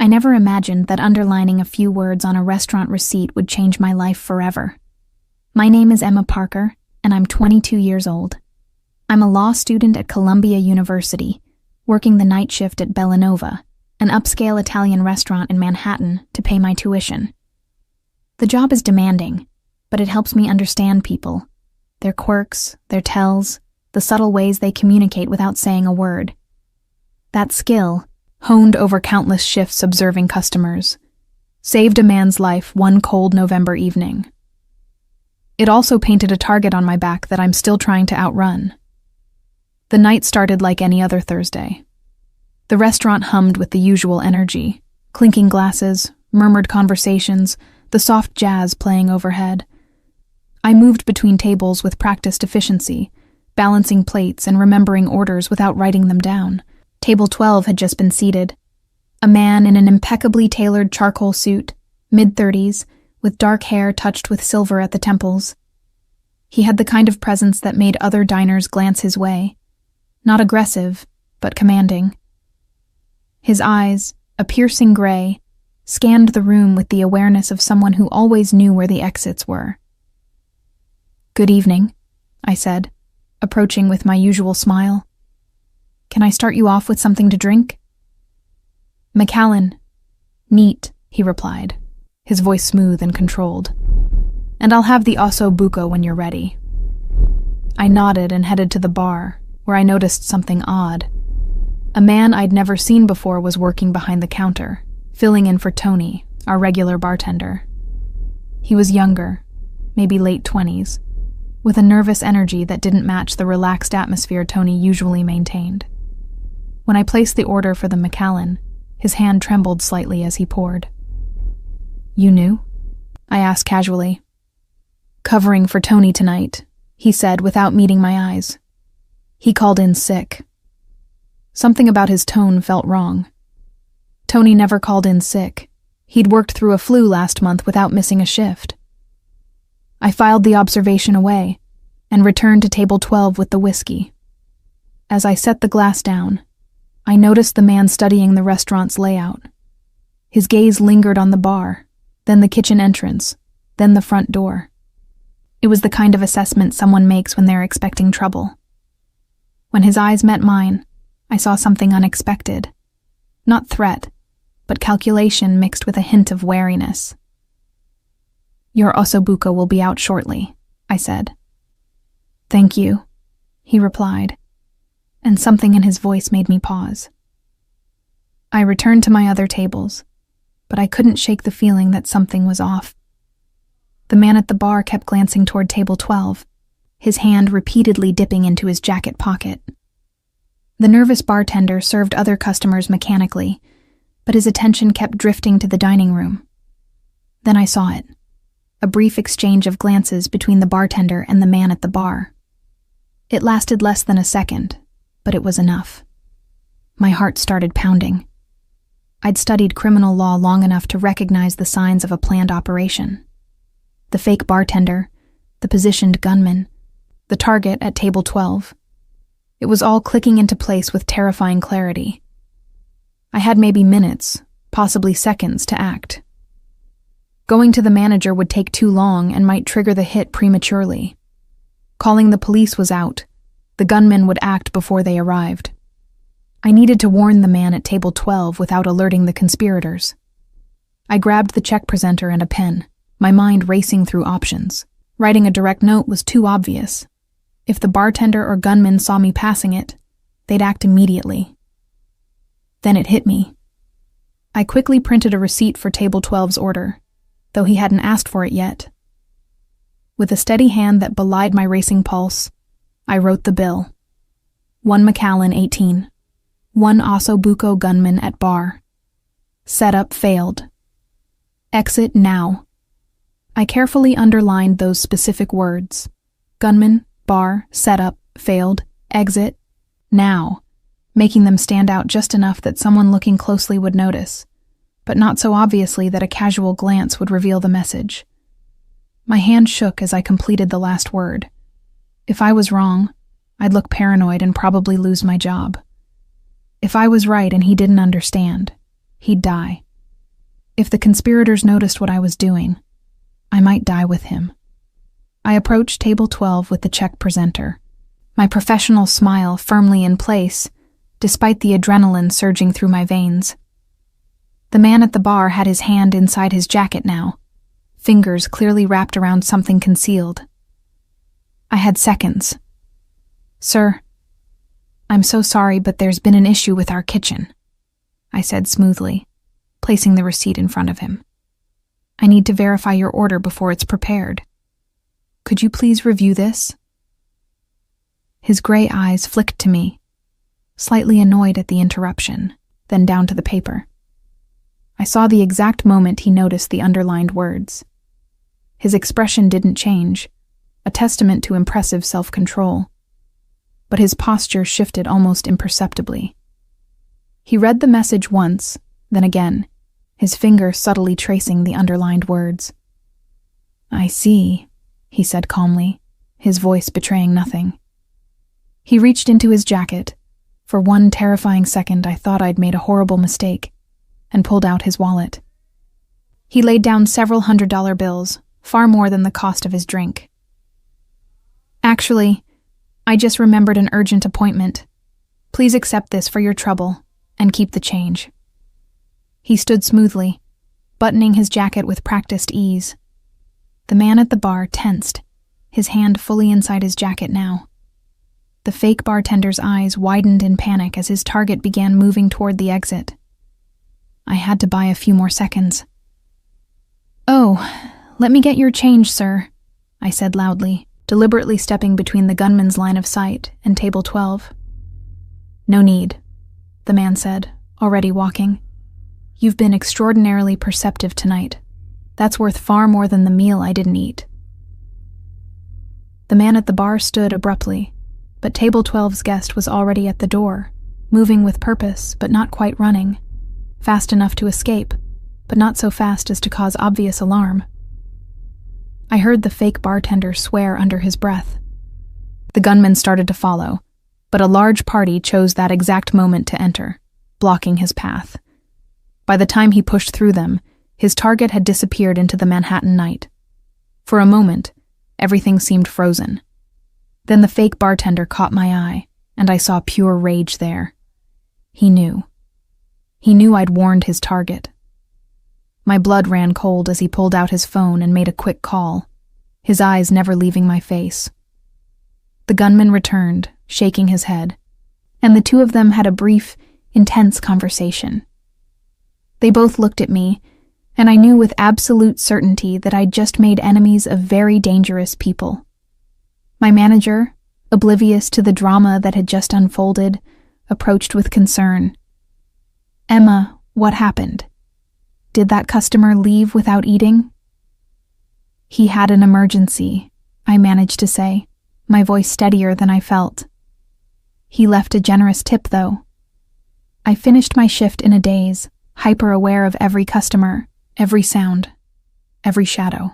I never imagined that underlining a few words on a restaurant receipt would change my life forever. My name is Emma Parker, and I'm 22 years old. I'm a law student at Columbia University, working the night shift at Bellanova, an upscale Italian restaurant in Manhattan, to pay my tuition. The job is demanding, but it helps me understand people, their quirks, their tells, the subtle ways they communicate without saying a word. That skill, honed over countless shifts observing customers, saved a man's life one cold November evening. It also painted a target on my back that I'm still trying to outrun. The night started like any other Thursday. The restaurant hummed with the usual energy, clinking glasses, murmured conversations, the soft jazz playing overhead. I moved between tables with practiced efficiency, balancing plates and remembering orders without writing them down. Table 12 had just been seated. A man in an impeccably tailored charcoal suit, mid-30s, with dark hair touched with silver at the temples. He had the kind of presence that made other diners glance his way. Not aggressive, but commanding. His eyes, a piercing gray, scanned the room with the awareness of someone who always knew where the exits were. "Good evening," I said, approaching with my usual smile. "Can I start you off with something to drink?" "Macallan. Neat," he replied, his voice smooth and controlled. "And I'll have the osso buco when you're ready." I nodded and headed to the bar, where I noticed something odd. A man I'd never seen before was working behind the counter, filling in for Tony, our regular bartender. He was younger, maybe late 20s, with a nervous energy that didn't match the relaxed atmosphere Tony usually maintained. When I placed the order for the Macallan, his hand trembled slightly as he poured. "You knew?" I asked casually. "Covering for Tony tonight," he said without meeting my eyes. "He called in sick." Something about his tone felt wrong. Tony never called in sick. He'd worked through a flu last month without missing a shift. I filed the observation away and returned to table 12 with the whiskey. As I set the glass down, I noticed the man studying the restaurant's layout. His gaze lingered on the bar, then the kitchen entrance, then the front door. It was the kind of assessment someone makes when they're expecting trouble. When his eyes met mine, I saw something unexpected. Not threat, but calculation mixed with a hint of wariness. "Your ossobuco will be out shortly," I said. "Thank you," he replied, and something in his voice made me pause. I returned to my other tables, but I couldn't shake the feeling that something was off. The man at the bar kept glancing toward table 12, his hand repeatedly dipping into his jacket pocket. The nervous bartender served other customers mechanically, but his attention kept drifting to the dining room. Then I saw it, a brief exchange of glances between the bartender and the man at the bar. It lasted less than a second, but it was enough. My heart started pounding. I'd studied criminal law long enough to recognize the signs of a planned operation. The fake bartender, the positioned gunman, the target at table 12. It was all clicking into place with terrifying clarity. I had maybe minutes, possibly seconds, to act. Going to the manager would take too long and might trigger the hit prematurely. Calling the police was out. The gunmen would act before they arrived. I needed to warn the man at table 12 without alerting the conspirators. I grabbed the check presenter and a pen, my mind racing through options. Writing a direct note was too obvious. If the bartender or gunman saw me passing it, they'd act immediately. Then it hit me. I quickly printed a receipt for table 12's order, though he hadn't asked for it yet. With a steady hand that belied my racing pulse, I wrote the bill. 1 Macallan 18. 1 ossobuco gunman at bar. Setup failed. Exit now. I carefully underlined those specific words. Gunman, bar, setup, failed, exit, now, making them stand out just enough that someone looking closely would notice, but not so obviously that a casual glance would reveal the message. My hand shook as I completed the last word. If I was wrong, I'd look paranoid and probably lose my job. If I was right and he didn't understand, he'd die. If the conspirators noticed what I was doing, I might die with him. I approached table 12 with the check presenter, my professional smile firmly in place, despite the adrenaline surging through my veins. The man at the bar had his hand inside his jacket now, fingers clearly wrapped around something concealed. I had seconds. "Sir, I'm so sorry, but there's been an issue with our kitchen," I said smoothly, placing the receipt in front of him. "I need to verify your order before it's prepared. Could you please review this?" His gray eyes flicked to me, slightly annoyed at the interruption, then down to the paper. I saw the exact moment he noticed the underlined words. His expression didn't change, a testament to impressive self-control, but his posture shifted almost imperceptibly. He read the message once, then again, his finger subtly tracing the underlined words. "I see," he said calmly, his voice betraying nothing. He reached into his jacket. For one terrifying second, I thought I'd made a horrible mistake, and pulled out his wallet. He laid down several $100 bills, far more than the cost of his drink. "Actually, I just remembered an urgent appointment. Please accept this for your trouble, and keep the change." He stood smoothly, buttoning his jacket with practiced ease. The man at the bar tensed, his hand fully inside his jacket now. The fake bartender's eyes widened in panic as his target began moving toward the exit. I had to buy a few more seconds. "Oh, let me get your change, sir," I said loudly, deliberately stepping between the gunman's line of sight and table 12. "No need," the man said, already walking. "You've been extraordinarily perceptive tonight. That's worth far more than the meal I didn't eat." The man at the bar stood abruptly, but table 12's guest was already at the door, moving with purpose but not quite running, fast enough to escape, but not so fast as to cause obvious alarm. I heard the fake bartender swear under his breath. The gunman started to follow, but a large party chose that exact moment to enter, blocking his path. By the time he pushed through them, his target had disappeared into the Manhattan night. For a moment, everything seemed frozen. Then the fake bartender caught my eye, and I saw pure rage there. He knew. He knew I'd warned his target. My blood ran cold as he pulled out his phone and made a quick call, his eyes never leaving my face. The gunman returned, shaking his head, and the two of them had a brief, intense conversation. They both looked at me, and I knew with absolute certainty that I'd just made enemies of very dangerous people. My manager, oblivious to the drama that had just unfolded, approached with concern. "Emma, what happened? Did that customer leave without eating?" "He had an emergency," I managed to say, my voice steadier than I felt. "He left a generous tip, though." I finished my shift in a daze, hyper-aware of every customer, every sound, every shadow.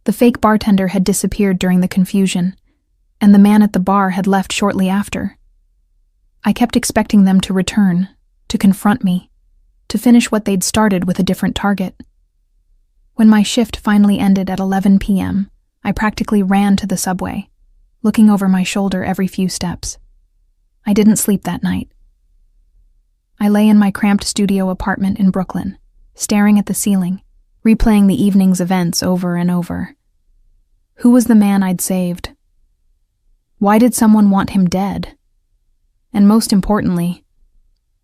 The fake bartender had disappeared during the confusion, and the man at the bar had left shortly after. I kept expecting them to return, to confront me, to finish what they'd started with a different target. When my shift finally ended at 11 p.m., I practically ran to the subway, looking over my shoulder every few steps. I didn't sleep that night. I lay in my cramped studio apartment in Brooklyn, staring at the ceiling, replaying the evening's events over and over. Who was the man I'd saved? Why did someone want him dead? And most importantly,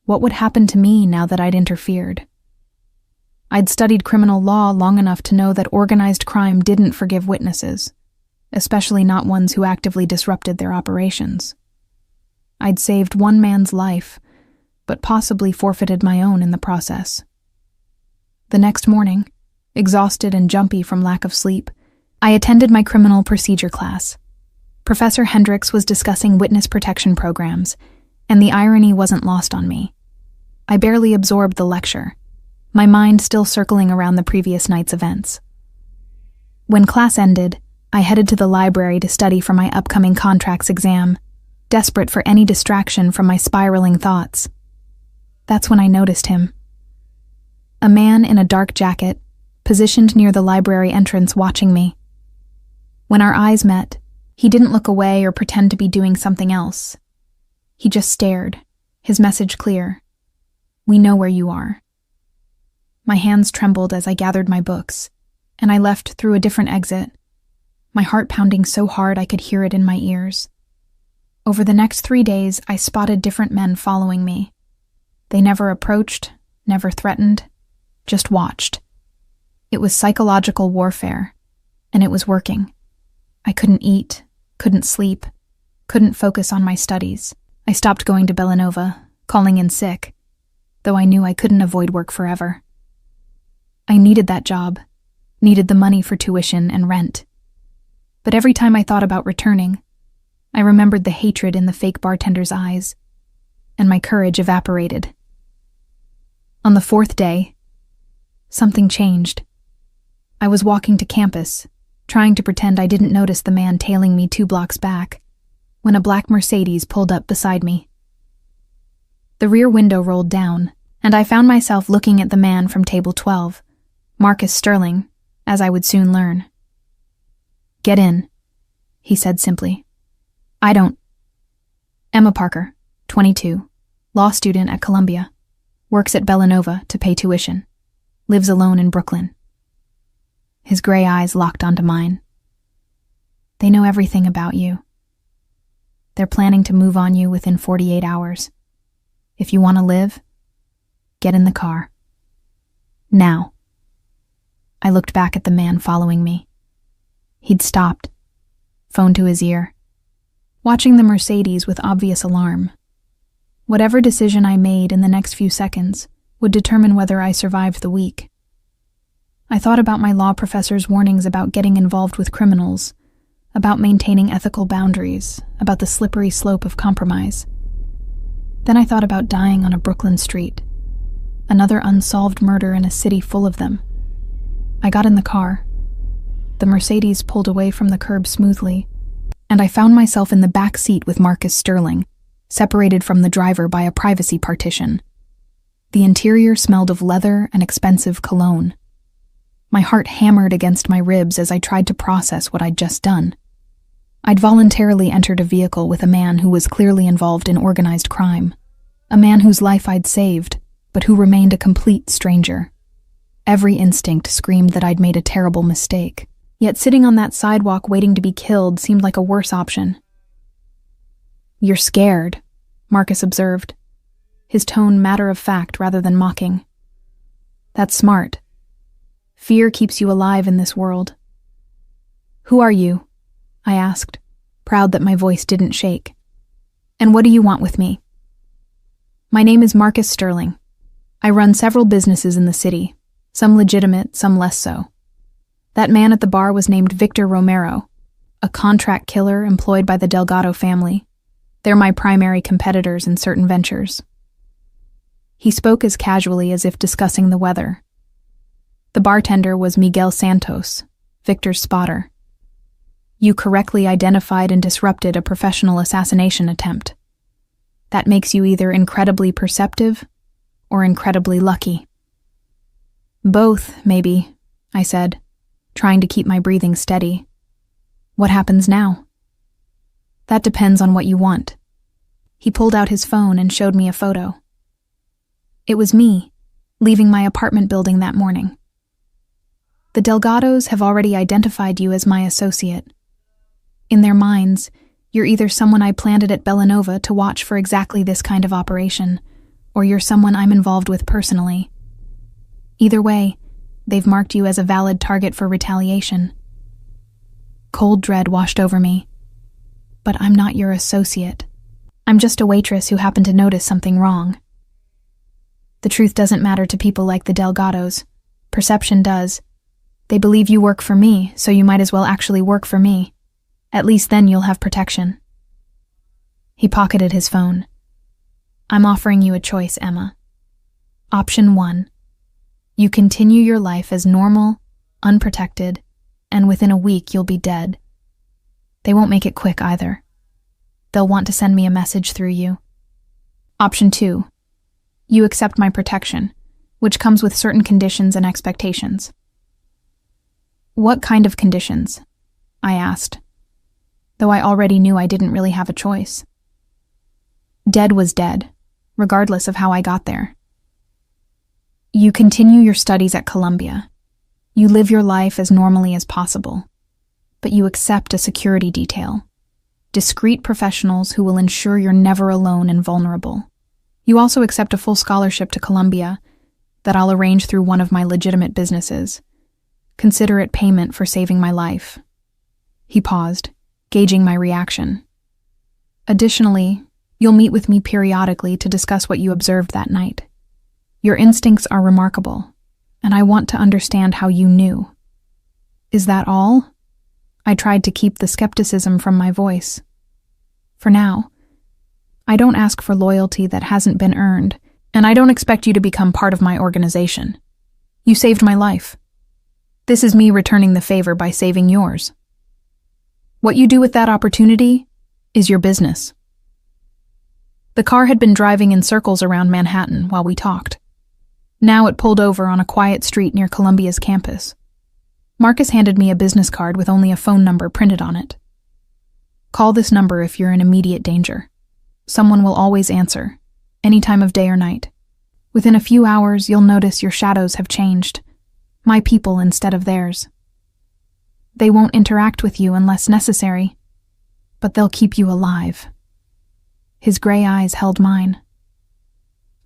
what would happen to me now that I'd interfered? I'd studied criminal law long enough to know that organized crime didn't forgive witnesses, especially not ones who actively disrupted their operations. I'd saved one man's life, but possibly forfeited my own in the process. The next morning, exhausted and jumpy from lack of sleep, I attended my criminal procedure class. Professor Hendricks was discussing witness protection programs, and the irony wasn't lost on me. I barely absorbed the lecture, my mind still circling around the previous night's events. When class ended, I headed to the library to study for my upcoming contracts exam, desperate for any distraction from my spiraling thoughts. That's when I noticed him. A man in a dark jacket, positioned near the library entrance watching me. When our eyes met, he didn't look away or pretend to be doing something else. He just stared, his message clear. We know where you are. My hands trembled as I gathered my books, and I left through a different exit, my heart pounding so hard I could hear it in my ears. Over the next 3 days, I spotted different men following me. They never approached, never threatened, just watched. It was psychological warfare, and it was working. I couldn't eat, couldn't sleep, couldn't focus on my studies. I stopped going to Bellanova, calling in sick, though I knew I couldn't avoid work forever. I needed that job, needed the money for tuition and rent. But every time I thought about returning, I remembered the hatred in the fake bartender's eyes, and my courage evaporated. On the 4th day, something changed. I was walking to campus, trying to pretend I didn't notice the man tailing me 2 blocks back, when a black Mercedes pulled up beside me. The rear window rolled down, and I found myself looking at the man from table 12, Marcus Sterling, as I would soon learn. "Get in," he said simply. "I don't." Emma Parker, 22, law student at Columbia, works at Bellanova to pay tuition, lives alone in Brooklyn. His gray eyes locked onto mine. "They know everything about you. They're planning to move on you within 48 hours. If you want to live, get in the car. Now." I looked back at the man following me. He'd stopped, phone to his ear, watching the Mercedes with obvious alarm. Whatever decision I made in the next few seconds would determine whether I survived the week. I thought about my law professor's warnings about getting involved with criminals, about maintaining ethical boundaries, about the slippery slope of compromise. Then I thought about dying on a Brooklyn street, another unsolved murder in a city full of them. I got in the car. The Mercedes pulled away from the curb smoothly, and I found myself in the back seat with Marcus Sterling, separated from the driver by a privacy partition. The interior smelled of leather and expensive cologne. My heart hammered against my ribs as I tried to process what I'd just done. I'd voluntarily entered a vehicle with a man who was clearly involved in organized crime, a man whose life I'd saved, but who remained a complete stranger. Every instinct screamed that I'd made a terrible mistake. Yet sitting on that sidewalk waiting to be killed seemed like a worse option. "You're scared," Marcus observed, his tone matter-of-fact rather than mocking. "That's smart. Fear keeps you alive in this world." "Who are you?" I asked, proud that my voice didn't shake. "And what do you want with me?" "My name is Marcus Sterling. I run several businesses in the city, some legitimate, some less so. That man at the bar was named Victor Romero, a contract killer employed by the Delgado family. They're my primary competitors in certain ventures." He spoke as casually as if discussing the weather. The bartender was Miguel Santos, Victor's spotter. "You correctly identified and disrupted a professional assassination attempt. That makes you either incredibly perceptive or incredibly lucky." "Both, maybe," I said, trying to keep my breathing steady. "What happens now?" "That depends on what you want." He pulled out his phone and showed me a photo. It was me, leaving my apartment building that morning. "The Delgados have already identified you as my associate. In their minds, you're either someone I planted at Bellanova to watch for exactly this kind of operation, or you're someone I'm involved with personally. Either way, they've marked you as a valid target for retaliation." Cold dread washed over me. "But I'm not your associate. I'm just a waitress who happened to notice something wrong." "The truth doesn't matter to people like the Delgados. Perception does. They believe you work for me, so you might as well actually work for me. At least then you'll have protection." He pocketed his phone. "I'm offering you a choice, Emma. Option 1. You continue your life as normal, unprotected, and within a week you'll be dead. They won't make it quick either. They'll want to send me a message through you. Option 2. You accept my protection, which comes with certain conditions and expectations. What kind of conditions? I asked, though I already knew I didn't really have a choice. Dead was dead, regardless of how I got there. You continue your studies at Columbia. You live your life as normally as possible, but you accept a security detail, discreet professionals who will ensure you're never alone and vulnerable. You also accept a full scholarship to Columbia that I'll arrange through one of my legitimate businesses. Consider it payment for saving my life. He paused, gauging my reaction. Additionally, you'll meet with me periodically to discuss what you observed that night. Your instincts are remarkable, and I want to understand how you knew. Is that all? I tried to keep the skepticism from my voice. For now, I don't ask for loyalty that hasn't been earned, and I don't expect you to become part of my organization. You saved my life. This is me returning the favor by saving yours. What you do with that opportunity is your business. The car had been driving in circles around Manhattan while we talked. Now it pulled over on a quiet street near Columbia's campus. Marcus handed me a business card with only a phone number printed on it. Call this number if you're in immediate danger. Someone will always answer, any time of day or night. Within a few hours, you'll notice your shadows have changed. My people instead of theirs. They won't interact with you unless necessary, but they'll keep you alive. His gray eyes held mine.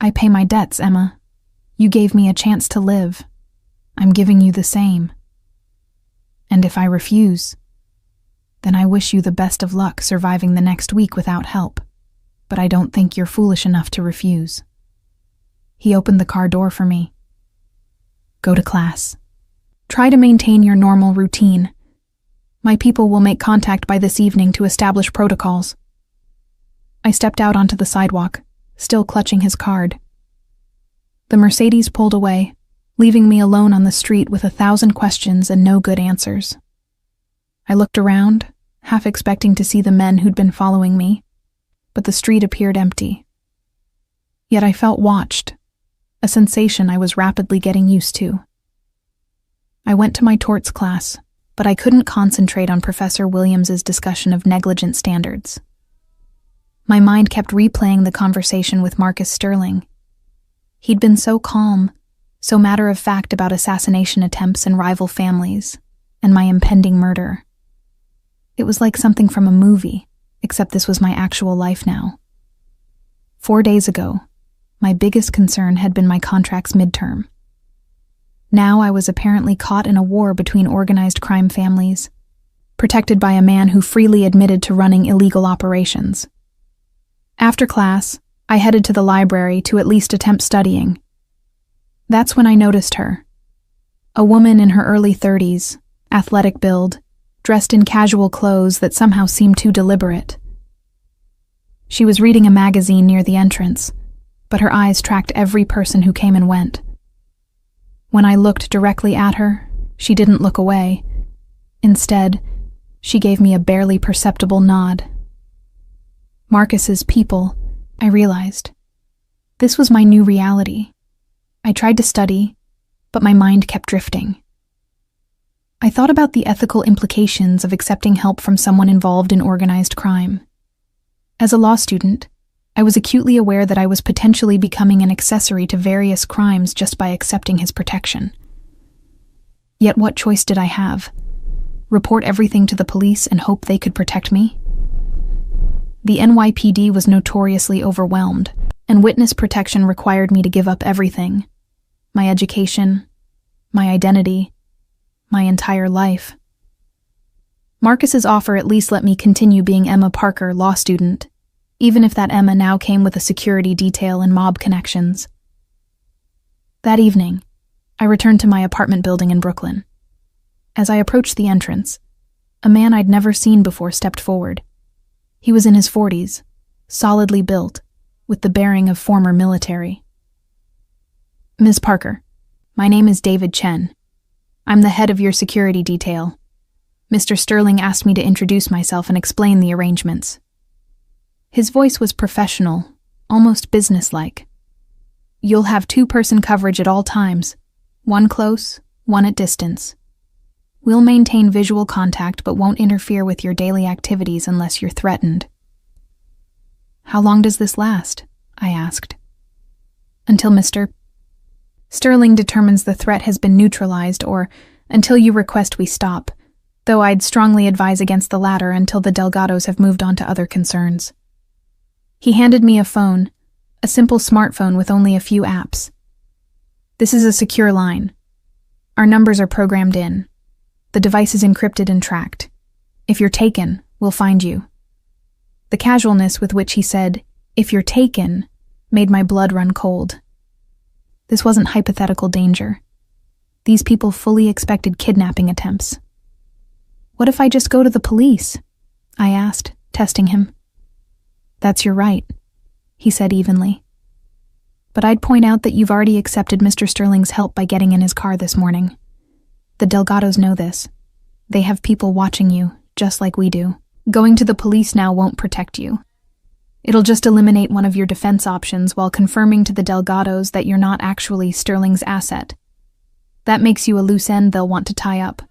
I pay my debts, Emma. You gave me a chance to live. I'm giving you the same. And if I refuse, then I wish you the best of luck surviving the next week without help. But I don't think you're foolish enough to refuse. He opened the car door for me. Go to class. Try to maintain your normal routine. My people will make contact by this evening to establish protocols. I stepped out onto the sidewalk, still clutching his card. The Mercedes pulled away, leaving me alone on the street with 1,000 questions and no good answers. I looked around, half expecting to see the men who'd been following me, but the street appeared empty. Yet I felt watched, a sensation I was rapidly getting used to. I went to my torts class, but I couldn't concentrate on Professor Williams's discussion of negligent standards. My mind kept replaying the conversation with Marcus Sterling. He'd been so calm, so matter-of-fact about assassination attempts and rival families, and my impending murder. It was like something from a movie, except this was my actual life now. 4 days ago, my biggest concern had been my contract's midterm. Now I was apparently caught in a war between organized crime families, protected by a man who freely admitted to running illegal operations. After class, I headed to the library to at least attempt studying. That's when I noticed her. A woman in her early 30s, athletic build, dressed in casual clothes that somehow seemed too deliberate. She was reading a magazine near the entrance, but her eyes tracked every person who came and went. When I looked directly at her, she didn't look away. Instead, she gave me a barely perceptible nod. Marcus's people, I realized. This was my new reality. I tried to study, but my mind kept drifting. I thought about the ethical implications of accepting help from someone involved in organized crime. As a law student, I was acutely aware that I was potentially becoming an accessory to various crimes just by accepting his protection. Yet what choice did I have? Report everything to the police and hope they could protect me? The NYPD was notoriously overwhelmed, and witness protection required me to give up everything. My education, my identity, my entire life. Marcus's offer at least let me continue being Emma Parker, law student, even if that Emma now came with a security detail and mob connections. That evening, I returned to my apartment building in Brooklyn. As I approached the entrance, a man I'd never seen before stepped forward. He was in his 40s, solidly built, with the bearing of former military. Ms. Parker, my name is David Chen. I'm the head of your security detail. Mr. Sterling asked me to introduce myself and explain the arrangements. His voice was professional, almost businesslike. You'll have two-person coverage at all times, one close, one at distance. We'll maintain visual contact but won't interfere with your daily activities unless you're threatened." "How long does this last?" I asked. "Until Mr. Sterling determines the threat has been neutralized, or until you request we stop, though I'd strongly advise against the latter until the Delgados have moved on to other concerns." He handed me a phone, a simple smartphone with only a few apps. "This is a secure line. Our numbers are programmed in. The device is encrypted and tracked. If you're taken, we'll find you." The casualness with which he said, "if you're taken," made my blood run cold. This wasn't hypothetical danger. These people fully expected kidnapping attempts. "What if I just go to the police?" I asked, testing him. "That's your right," he said evenly. "But I'd point out that you've already accepted Mr. Sterling's help by getting in his car this morning. The Delgados know this. They have people watching you, just like we do. Going to the police now won't protect you. It'll just eliminate one of your defense options while confirming to the Delgados that you're not actually Sterling's asset. That makes you a loose end they'll want to tie up."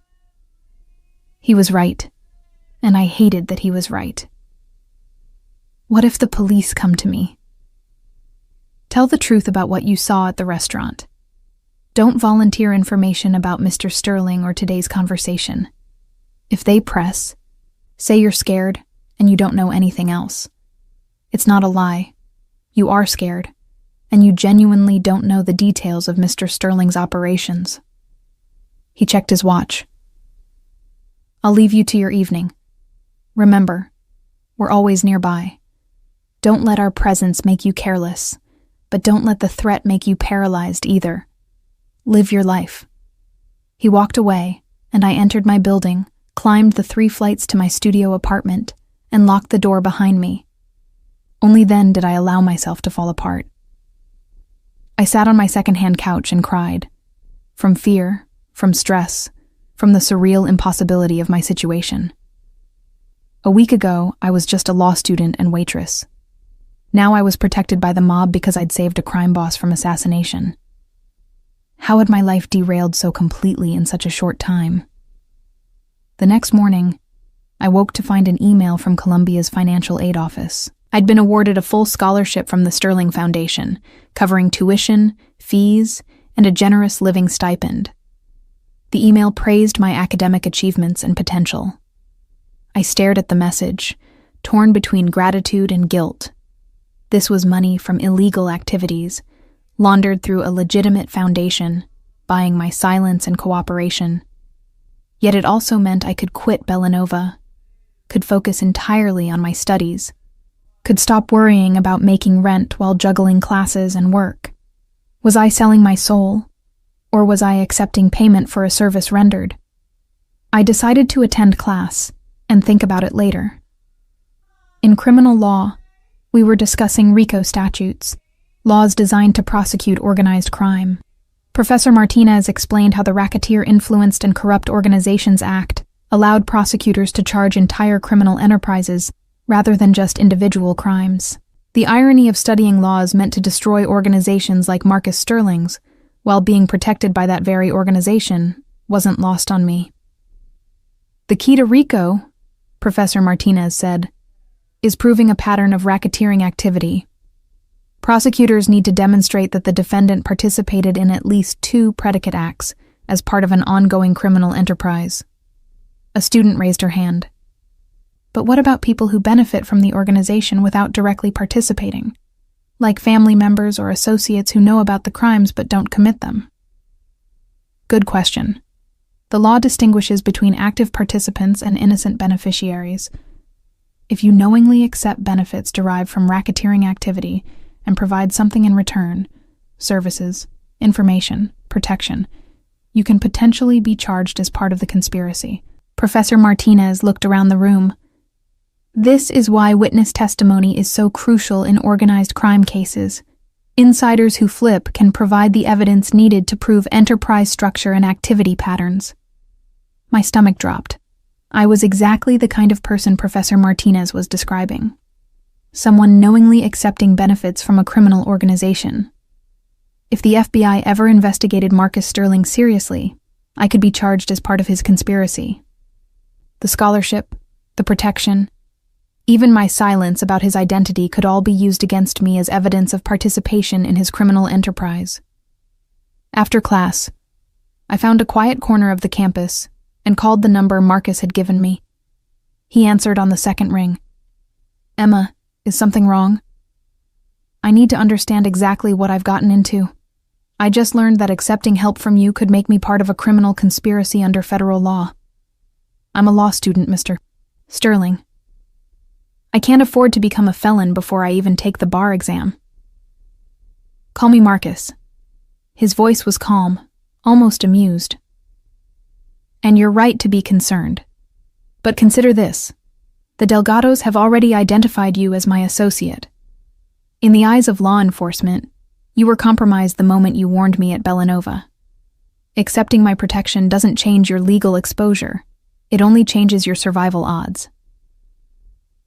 He was right, and I hated that he was right. What if the police come to me? Tell the truth about what you saw at the restaurant. Don't volunteer information about Mr. Sterling or today's conversation. If they press, say you're scared and you don't know anything else. It's not a lie. You are scared, and you genuinely don't know the details of Mr. Sterling's operations. He checked his watch. "I'll leave you to your evening. Remember, we're always nearby. Don't let our presence make you careless, but don't let the threat make you paralyzed either. Live your life." He walked away, and I entered my building, climbed the 3 flights to my studio apartment, and locked the door behind me. Only then did I allow myself to fall apart. I sat on my second-hand couch and cried. From fear, from stress, from the surreal impossibility of my situation. A week ago, I was just a law student and waitress. Now I was protected by the mob because I'd saved a crime boss from assassination. How had my life derailed so completely in such a short time? The next morning, I woke to find an email from Columbia's financial aid office. I'd been awarded a full scholarship from the Sterling Foundation, covering tuition, fees, and a generous living stipend. The email praised my academic achievements and potential. I stared at the message, torn between gratitude and guilt. This was money from illegal activities, laundered through a legitimate foundation, buying my silence and cooperation. Yet it also meant I could quit Bellanova, could focus entirely on my studies, could stop worrying about making rent while juggling classes and work. Was I selling my soul, or was I accepting payment for a service rendered? I decided to attend class and think about it later. In criminal law, we were discussing RICO statutes, laws designed to prosecute organized crime. Professor Martinez explained how the Racketeer Influenced and Corrupt Organizations Act allowed prosecutors to charge entire criminal enterprises rather than just individual crimes. The irony of studying laws meant to destroy organizations like Marcus Sterling's, while being protected by that very organization, wasn't lost on me. The key to RICO, Professor Martinez said, is proving a pattern of racketeering activity. Prosecutors need to demonstrate that the defendant participated in at least 2 predicate acts as part of an ongoing criminal enterprise. A student raised her hand. But what about people who benefit from the organization without directly participating, like family members or associates who know about the crimes but don't commit them? Good question. The law distinguishes between active participants and innocent beneficiaries. If you knowingly accept benefits derived from racketeering activity and provide something in return, services, information, protection, you can potentially be charged as part of the conspiracy. Professor Martinez looked around the room. This is why witness testimony is so crucial in organized crime cases. Insiders who flip can provide the evidence needed to prove enterprise structure and activity patterns. My stomach dropped. I was exactly the kind of person Professor Martinez was describing. Someone knowingly accepting benefits from a criminal organization. If the FBI ever investigated Marcus Sterling seriously, I could be charged as part of his conspiracy. The scholarship, the protection, even my silence about his identity could all be used against me as evidence of participation in his criminal enterprise. After class, I found a quiet corner of the campus and called the number Marcus had given me. He answered on the second ring. "Emma, is something wrong? I need to understand exactly what I've gotten into. I just learned that accepting help from you could make me part of a criminal conspiracy under federal law. I'm a law student, Mr. Sterling. I can't afford to become a felon before I even take the bar exam. Call me Marcus." His voice was calm, almost amused. "And you're right to be concerned. But consider this. The Delgados have already identified you as my associate. In the eyes of law enforcement, you were compromised the moment you warned me at Bellanova. Accepting my protection doesn't change your legal exposure. It only changes your survival odds."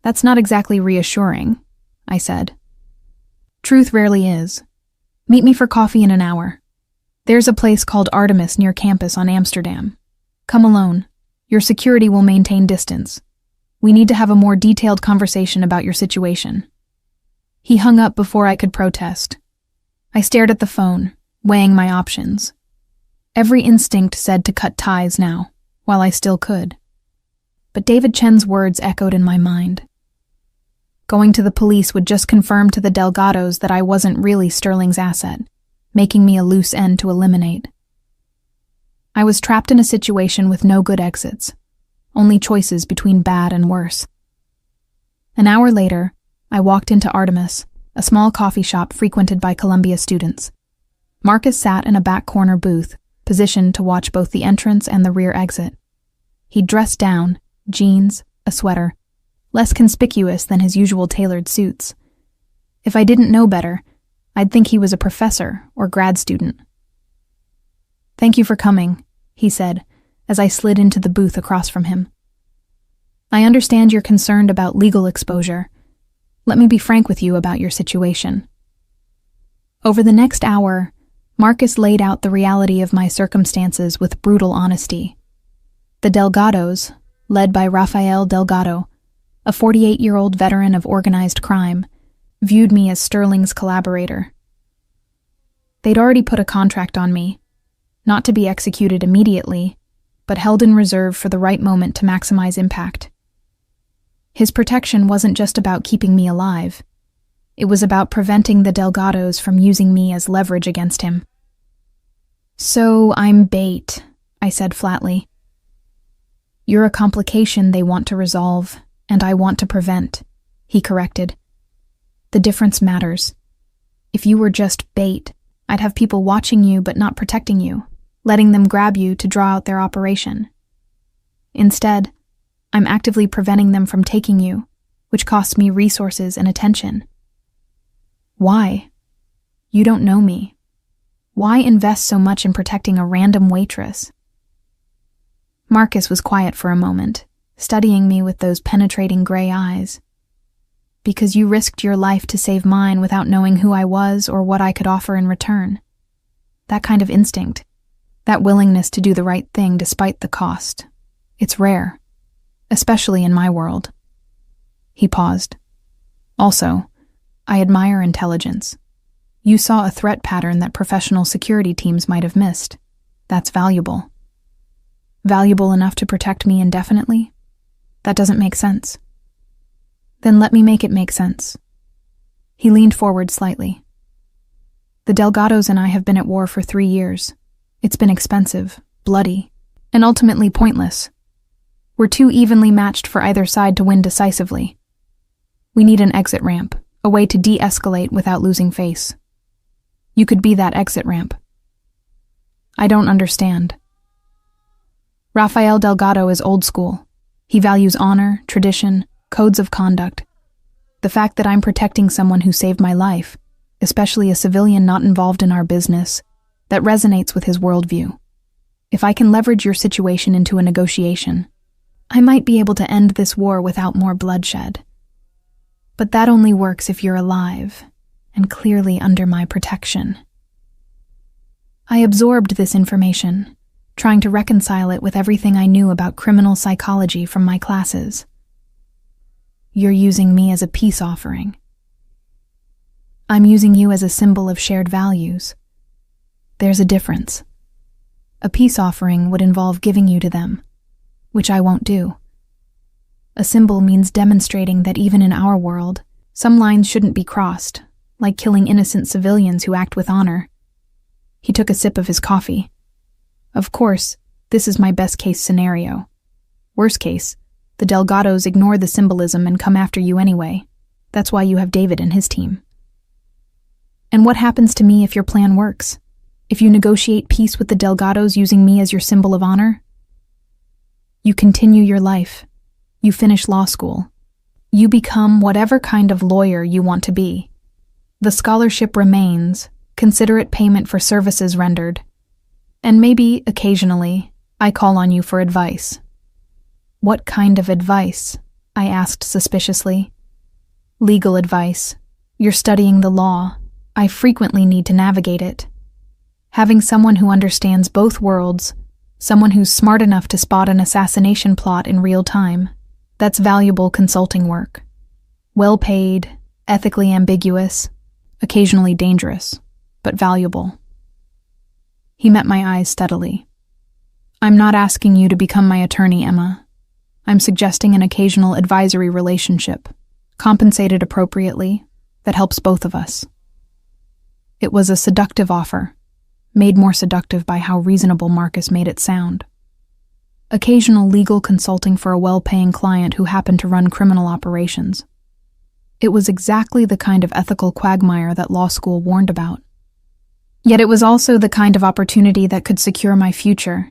"That's not exactly reassuring," I said. "Truth rarely is. Meet me for coffee in an hour. There's a place called Artemis near campus on Amsterdam. Come alone. Your security will maintain distance. We need to have a more detailed conversation about your situation." He hung up before I could protest. I stared at the phone, weighing my options. Every instinct said to cut ties now, while I still could. But David Chen's words echoed in my mind. Going to the police would just confirm to the Delgados that I wasn't really Sterling's asset, making me a loose end to eliminate. I was trapped in a situation with no good exits, only choices between bad and worse. An hour later, I walked into Artemis, a small coffee shop frequented by Columbia students. Marcus sat in a back corner booth, positioned to watch both the entrance and the rear exit. He'd dressed down, jeans, a sweater, less conspicuous than his usual tailored suits. If I didn't know better, I'd think he was a professor or grad student. "Thank you for coming," he said, as I slid into the booth across from him. "I understand you're concerned about legal exposure. Let me be frank with you about your situation." Over the next hour, Marcus laid out the reality of my circumstances with brutal honesty. The Delgados, led by Rafael Delgado, a 48-year-old veteran of organized crime, viewed me as Sterling's collaborator. They'd already put a contract on me, not to be executed immediately, but held in reserve for the right moment to maximize impact. His protection wasn't just about keeping me alive. It was about preventing the Delgados from using me as leverage against him. "So I'm bait," I said flatly. "You're a complication they want to resolve, and I want to prevent," he corrected. "The difference matters. If you were just bait, I'd have people watching you but not protecting you, letting them grab you to draw out their operation. Instead, I'm actively preventing them from taking you, which costs me resources and attention. Why? You don't know me. Why invest so much in protecting a random waitress?" Marcus was quiet for a moment, studying me with those penetrating gray eyes. "Because you risked your life to save mine without knowing who I was or what I could offer in return. That kind of instinct, that willingness to do the right thing despite the cost, it's rare, especially in my world." He paused. "Also, I admire intelligence. You saw a threat pattern that professional security teams might have missed. That's valuable. Valuable enough to protect me indefinitely? That doesn't make sense." "Then let me make it make sense." He leaned forward slightly. "The Delgados and I have been at war for 3 years. It's been expensive, bloody, and ultimately pointless. We're too evenly matched for either side to win decisively. We need an exit ramp, a way to de-escalate without losing face. You could be that exit ramp." "I don't understand." "Rafael Delgado is old school. He values honor, tradition, codes of conduct. The fact that I'm protecting someone who saved my life, especially a civilian not involved in our business, that resonates with his worldview. If I can leverage your situation into a negotiation, I might be able to end this war without more bloodshed. But that only works if you're alive, and clearly under my protection." I absorbed this information, trying to reconcile it with everything I knew about criminal psychology from my classes. You're using me as a peace offering. I'm using you as a symbol of shared values. There's a difference. A peace offering would involve giving you to them, which I won't do. A symbol means demonstrating that even in our world, some lines shouldn't be crossed, like killing innocent civilians who act with honor. He took a sip of his coffee. Of course, this is my best-case scenario. Worst case, the Delgados ignore the symbolism and come after you anyway. That's why you have David and his team. And what happens to me if your plan works? If you negotiate peace with the Delgados using me as your symbol of honor? You continue your life. You finish law school. You become whatever kind of lawyer you want to be. The scholarship remains, considerate payment for services rendered. And maybe, occasionally, I call on you for advice. What kind of advice? I asked suspiciously. Legal advice. You're studying the law. I frequently need to navigate it. Having someone who understands both worlds, someone who's smart enough to spot an assassination plot in real time, that's valuable consulting work. Well paid, ethically ambiguous, occasionally dangerous, but valuable. He met my eyes steadily. I'm not asking you to become my attorney, Emma. I'm suggesting an occasional advisory relationship, compensated appropriately, that helps both of us. It was a seductive offer, made more seductive by how reasonable Marcus made it sound. Occasional legal consulting for a well-paying client who happened to run criminal operations. It was exactly the kind of ethical quagmire that law school warned about. Yet it was also the kind of opportunity that could secure my future,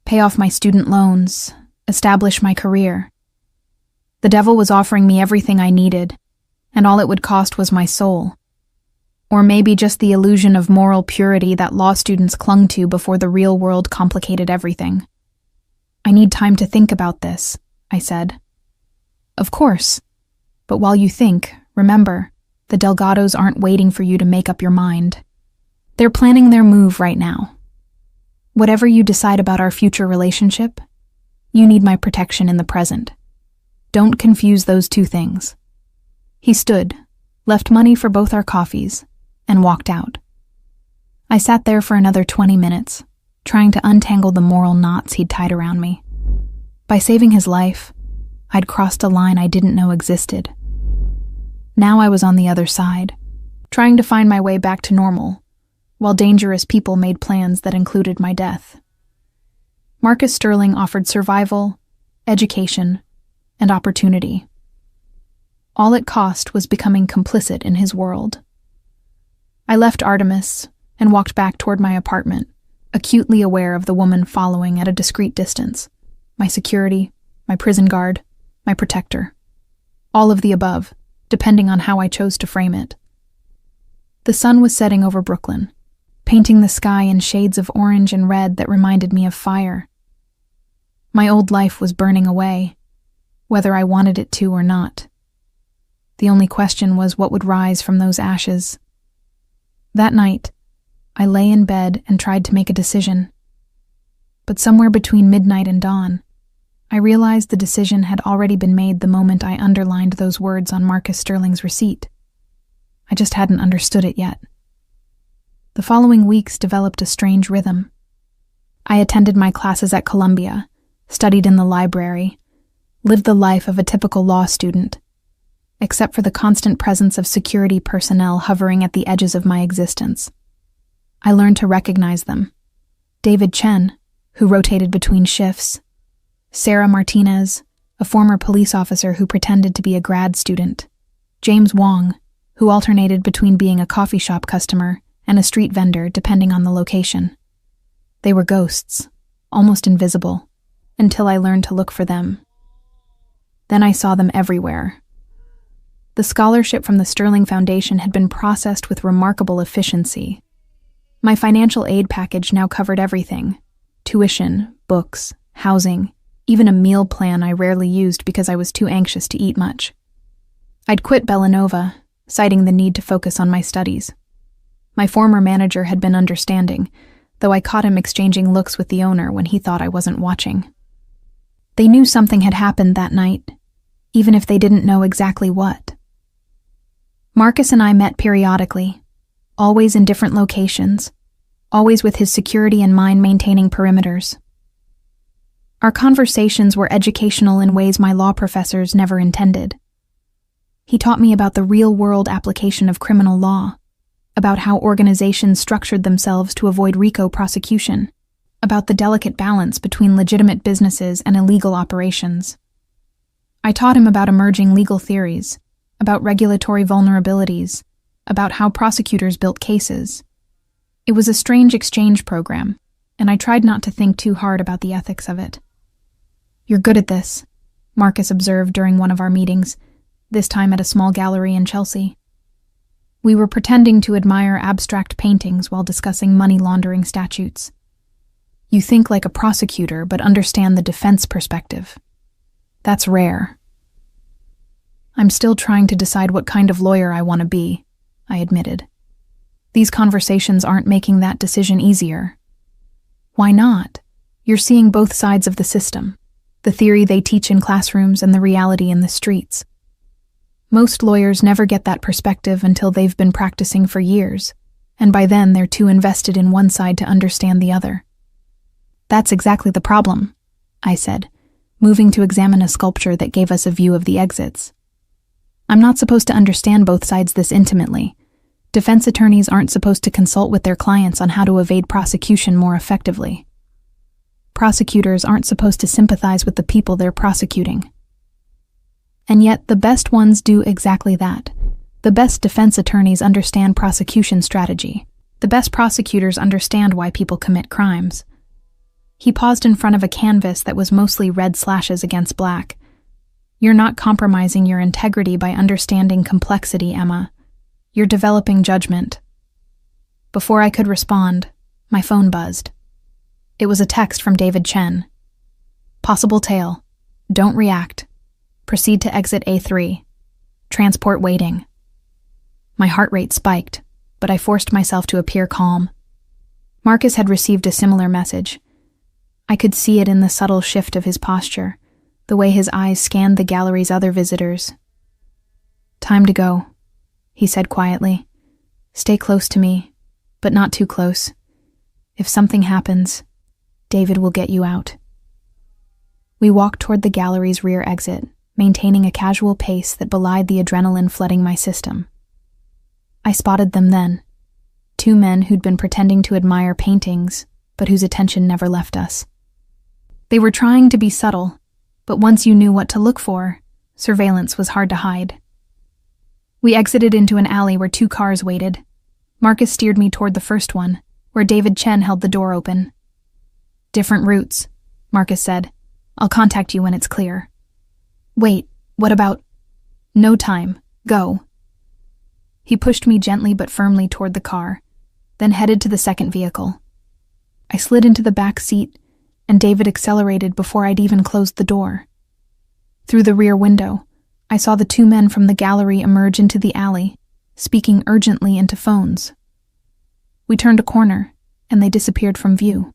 pay off my student loans, establish my career. The devil was offering me everything I needed, and all it would cost was my soul. Or maybe just the illusion of moral purity that law students clung to before the real world complicated everything. I need time to think about this, I said. Of course. But while you think, remember, the Delgados aren't waiting for you to make up your mind. They're planning their move right now. Whatever you decide about our future relationship, you need my protection in the present. Don't confuse those two things. He stood, left money for both our coffees, and walked out. I sat there for another 20 minutes, trying to untangle the moral knots he'd tied around me. By saving his life, I'd crossed a line I didn't know existed. Now I was on the other side, trying to find my way back to normal, while dangerous people made plans that included my death. Marcus Sterling offered survival, education, and opportunity. All it cost was becoming complicit in his world. I left Artemis and walked back toward my apartment, acutely aware of the woman following at a discreet distance. My security, my prison guard, my protector. All of the above, depending on how I chose to frame it. The sun was setting over Brooklyn, painting the sky in shades of orange and red that reminded me of fire. My old life was burning away, whether I wanted it to or not. The only question was what would rise from those ashes. That night, I lay in bed and tried to make a decision. But somewhere between midnight and dawn, I realized the decision had already been made the moment I underlined those words on Marcus Sterling's receipt. I just hadn't understood it yet. The following weeks developed a strange rhythm. I attended my classes at Columbia, studied in the library, lived the life of a typical law student, except for the constant presence of security personnel hovering at the edges of my existence. I learned to recognize them. David Chen, who rotated between shifts, Sarah Martinez, a former police officer who pretended to be a grad student, James Wong, who alternated between being a coffee shop customer and a street vendor depending on the location. They were ghosts, almost invisible, until I learned to look for them. Then I saw them everywhere. The scholarship from the Sterling Foundation had been processed with remarkable efficiency. My financial aid package now covered everything: tuition, books, housing, even a meal plan I rarely used because I was too anxious to eat much. I'd quit Bellanova, citing the need to focus on my studies. My former manager had been understanding, though I caught him exchanging looks with the owner when he thought I wasn't watching. They knew something had happened that night, even if they didn't know exactly what. Marcus and I met periodically, always in different locations, always with his security and mine maintaining perimeters. Our conversations were educational in ways my law professors never intended. He taught me about the real-world application of criminal law, about how organizations structured themselves to avoid RICO prosecution, about the delicate balance between legitimate businesses and illegal operations. I taught him about emerging legal theories, about regulatory vulnerabilities, about how prosecutors built cases. It was a strange exchange program, and I tried not to think too hard about the ethics of it. "You're good at this," Marcus observed during one of our meetings, this time at a small gallery in Chelsea. We were pretending to admire abstract paintings while discussing money laundering statutes. "You think like a prosecutor but understand the defense perspective. That's rare." "I'm still trying to decide what kind of lawyer I want to be," I admitted. "These conversations aren't making that decision easier." "Why not? You're seeing both sides of the system, the theory they teach in classrooms and the reality in the streets. Most lawyers never get that perspective until they've been practicing for years, and by then they're too invested in one side to understand the other." "That's exactly the problem," I said, moving to examine a sculpture that gave us a view of the exits. "I'm not supposed to understand both sides this intimately. Defense attorneys aren't supposed to consult with their clients on how to evade prosecution more effectively. Prosecutors aren't supposed to sympathize with the people they're prosecuting. And yet the best ones do exactly that. The best defense attorneys understand prosecution strategy. The best prosecutors understand why people commit crimes." He paused in front of a canvas that was mostly red slashes against black. "You're not compromising your integrity by understanding complexity, Emma. You're developing judgment." Before I could respond, my phone buzzed. It was a text from David Chen. "Possible tail. Don't react. Proceed to exit A3. Transport waiting." My heart rate spiked, but I forced myself to appear calm. Marcus had received a similar message. I could see it in the subtle shift of his posture, the way his eyes scanned the gallery's other visitors. "Time to go," he said quietly. "Stay close to me, but not too close. If something happens, David will get you out." We walked toward the gallery's rear exit, maintaining a casual pace that belied the adrenaline flooding my system. I spotted them then, two men who'd been pretending to admire paintings, but whose attention never left us. They were trying to be subtle, but once you knew what to look for, surveillance was hard to hide. We exited into an alley where two cars waited. Marcus steered me toward the first one, where David Chen held the door open. "Different routes," Marcus said. "I'll contact you when it's clear." "Wait, what about—" "No time. Go." He pushed me gently but firmly toward the car, then headed to the second vehicle. I slid into the back seat, and David accelerated before I'd even closed the door. Through the rear window, I saw the two men from the gallery emerge into the alley, speaking urgently into phones. We turned a corner, and they disappeared from view.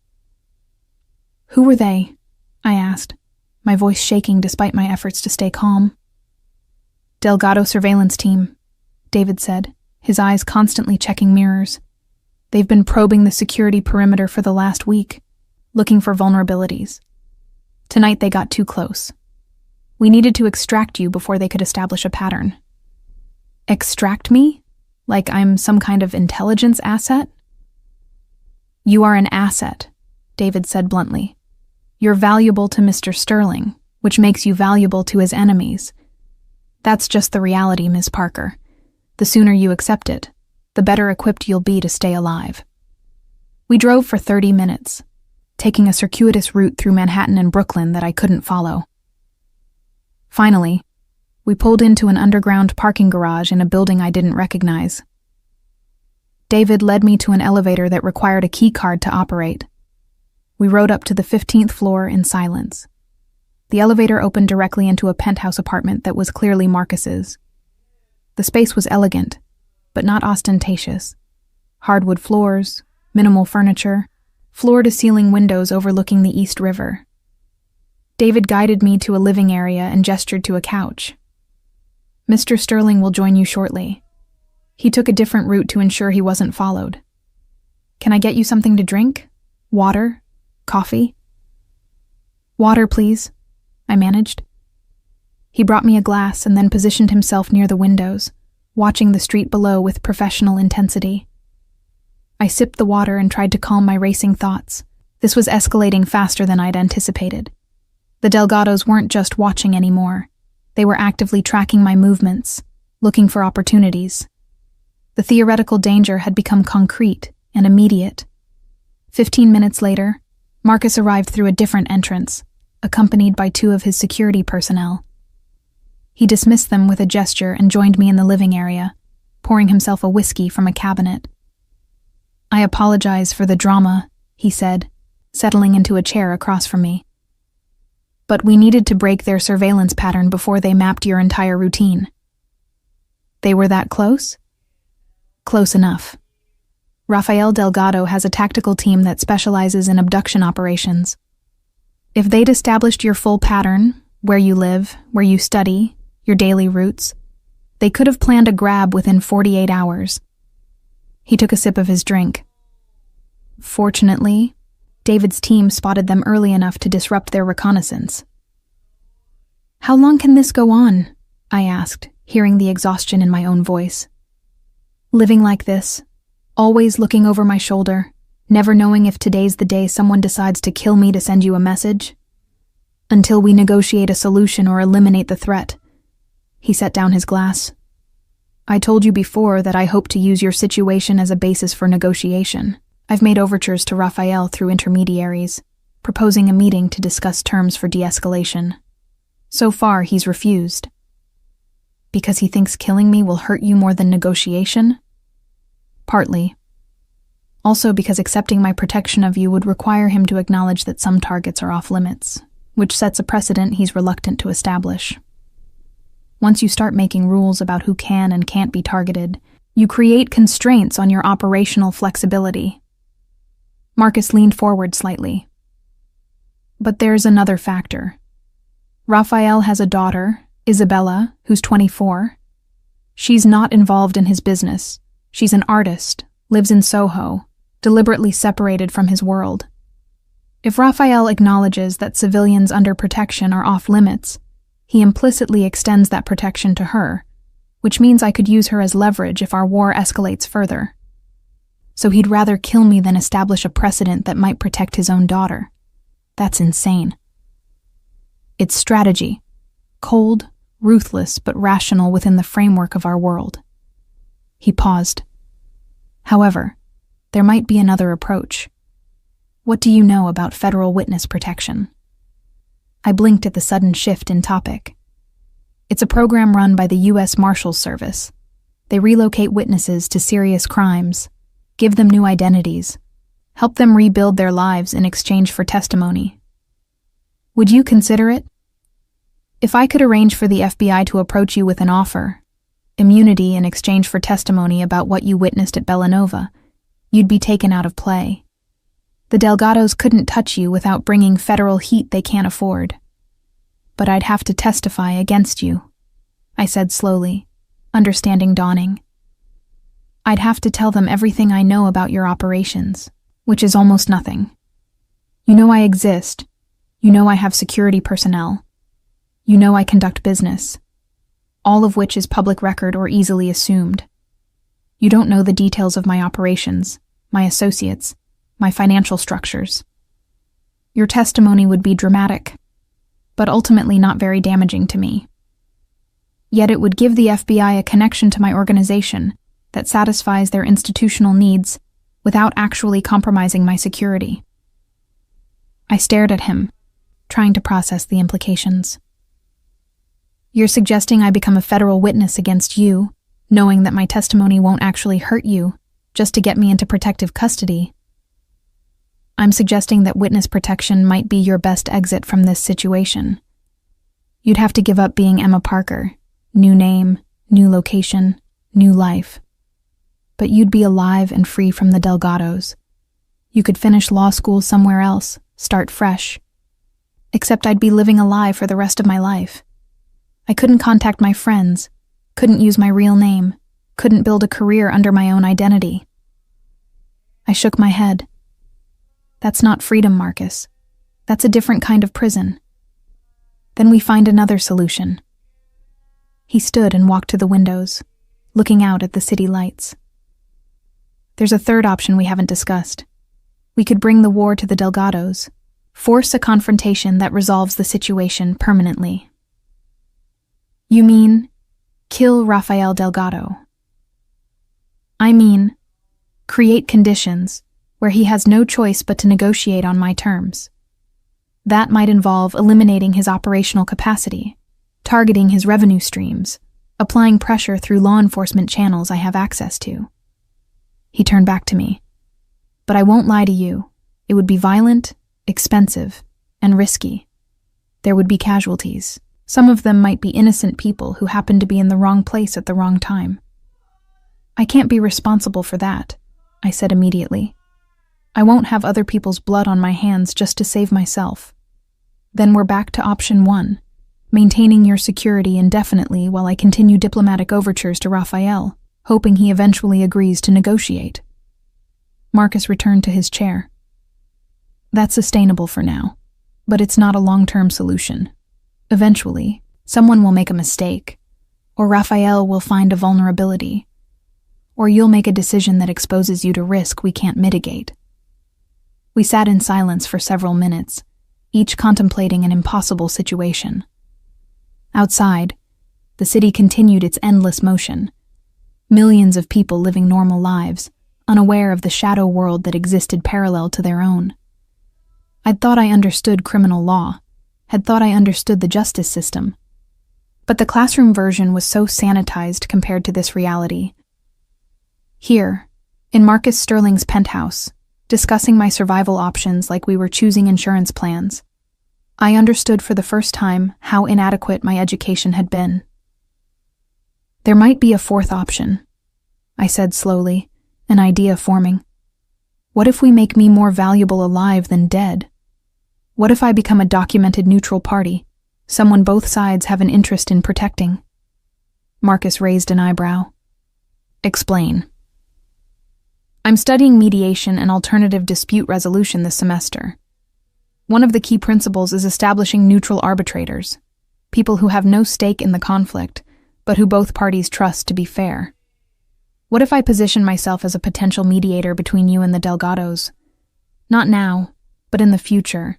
"Who were they?" I asked, my voice shaking despite my efforts to stay calm. "Delgado surveillance team," David said, his eyes constantly checking mirrors. "They've been probing the security perimeter for the last week, looking for vulnerabilities. Tonight they got too close. We needed to extract you before they could establish a pattern." "Extract me? Like I'm some kind of intelligence asset?" "You are an asset," David said bluntly. "You're valuable to Mr. Sterling, which makes you valuable to his enemies. That's just the reality, Ms. Parker. The sooner you accept it, the better equipped you'll be to stay alive." We drove for 30 minutes, taking a circuitous route through Manhattan and Brooklyn that I couldn't follow. Finally, we pulled into an underground parking garage in a building I didn't recognize. David led me to an elevator that required a key card to operate. We rode up to the 15th floor in silence. The elevator opened directly into a penthouse apartment that was clearly Marcus's. The space was elegant, but not ostentatious. Hardwood floors, minimal furniture, floor-to-ceiling windows overlooking the East River. David guided me to a living area and gestured to a couch. "Mr. Sterling will join you shortly." He took a different route to ensure he wasn't followed. "Can I get you something to drink? Water? Coffee?" "Water, please," I managed. He brought me a glass and then positioned himself near the windows, watching the street below with professional intensity. I sipped the water and tried to calm my racing thoughts. This was escalating faster than I'd anticipated. The Delgados weren't just watching anymore. They were actively tracking my movements, looking for opportunities. The theoretical danger had become concrete and immediate. 15 minutes later, Marcus arrived through a different entrance, accompanied by 2 of his security personnel. He dismissed them with a gesture and joined me in the living area, pouring himself a whiskey from a cabinet. "I apologize for the drama," he said, settling into a chair across from me. "But we needed to break their surveillance pattern before they mapped your entire routine." "They were that close?" "Close enough. Rafael Delgado has a tactical team that specializes in abduction operations. If they'd established your full pattern, where you live, where you study, your daily routes, they could have planned a grab within 48 hours. He took a sip of his drink. "Fortunately, David's team spotted them early enough to disrupt their reconnaissance." "How long can this go on?" I asked, hearing the exhaustion in my own voice. "Living like this, always looking over my shoulder, never knowing if today's the day someone decides to kill me to send you a message? Until we negotiate a solution or eliminate the threat." He set down his glass. "I told you before that I hope to use your situation as a basis for negotiation. I've made overtures to Rafael through intermediaries, proposing a meeting to discuss terms for de-escalation. So far, he's refused." "Because he thinks killing me will hurt you more than negotiation?" "Partly. Also because accepting my protection of you would require him to acknowledge that some targets are off limits, which sets a precedent he's reluctant to establish. Once you start making rules about who can and can't be targeted, you create constraints on your operational flexibility." Marcus leaned forward slightly. "But there's another factor. Rafael has a daughter, Isabella, who's 24. She's not involved in his business. She's an artist, lives in Soho, deliberately separated from his world. If Rafael acknowledges that civilians under protection are off limits, he implicitly extends that protection to her, which means I could use her as leverage if our war escalates further. So he'd rather kill me than establish a precedent that might protect his own daughter. That's insane. It's strategy, cold, ruthless, but rational within the framework of our world." He paused. "However, there might be another approach. What do you know about federal witness protection?" I blinked at the sudden shift in topic. "It's a program run by the U.S. Marshals Service. They relocate witnesses to serious crimes, give them new identities, help them rebuild their lives in exchange for testimony. Would you consider it? If I could arrange for the FBI to approach you with an offer, immunity in exchange for testimony about what you witnessed at Bellanova, you'd be taken out of play. The Delgados couldn't touch you without bringing federal heat they can't afford. But I'd have to testify against you," I said slowly, understanding dawning. "I'd have to tell them everything I know about your operations, which is almost nothing. You know I exist. You know I have security personnel. You know I conduct business, all of which is public record or easily assumed. You don't know the details of my operations, my associates, my financial structures. Your testimony would be dramatic, but ultimately not very damaging to me. Yet it would give the FBI a connection to my organization that satisfies their institutional needs without actually compromising my security." I stared at him, trying to process the implications. "You're suggesting I become a federal witness against you, knowing that my testimony won't actually hurt you, just to get me into protective custody?" "I'm suggesting that witness protection might be your best exit from this situation. You'd have to give up being Emma Parker, new name, new location, new life. But you'd be alive and free from the Delgados. You could finish law school somewhere else, start fresh. Except I'd be living a lie for the rest of my life. I couldn't contact my friends, couldn't use my real name, couldn't build a career under my own identity. I shook my head. That's not freedom, Marcus. That's a different kind of prison. Then we find another solution. He stood and walked to the windows, looking out at the city lights. There's a third option we haven't discussed. We could bring the war to the Delgados, force a confrontation that resolves the situation permanently. You mean, kill Rafael Delgado? I mean, create conditions where he has no choice but to negotiate on my terms. That might involve eliminating his operational capacity, targeting his revenue streams, applying pressure through law enforcement channels I have access to. He turned back to me. But I won't lie to you. It would be violent, expensive, and risky. There would be casualties. Some of them might be innocent people who happened to be in the wrong place at the wrong time. I can't be responsible for that, I said immediately. I won't have other people's blood on my hands just to save myself. Then we're back to option 1, maintaining your security indefinitely while I continue diplomatic overtures to Rafael, hoping he eventually agrees to negotiate. Marcus returned to his chair. That's sustainable for now, but it's not a long-term solution. Eventually, someone will make a mistake, or Rafael will find a vulnerability, or you'll make a decision that exposes you to risk we can't mitigate. We sat in silence for several minutes, each contemplating an impossible situation. Outside, the city continued its endless motion. Millions of people living normal lives, unaware of the shadow world that existed parallel to their own. I'd thought I understood criminal law, had thought I understood the justice system. But the classroom version was so sanitized compared to this reality. Here, in Marcus Sterling's penthouse, discussing my survival options like we were choosing insurance plans, I understood for the first time how inadequate my education had been. There might be a fourth option, I said slowly, an idea forming. What if we make me more valuable alive than dead? What if I become a documented neutral party, someone both sides have an interest in protecting? Marcus raised an eyebrow. Explain. I'm studying mediation and alternative dispute resolution this semester. One of the key principles is establishing neutral arbitrators, people who have no stake in the conflict, but who both parties trust to be fair. What if I position myself as a potential mediator between you and the Delgados? Not now, but in the future.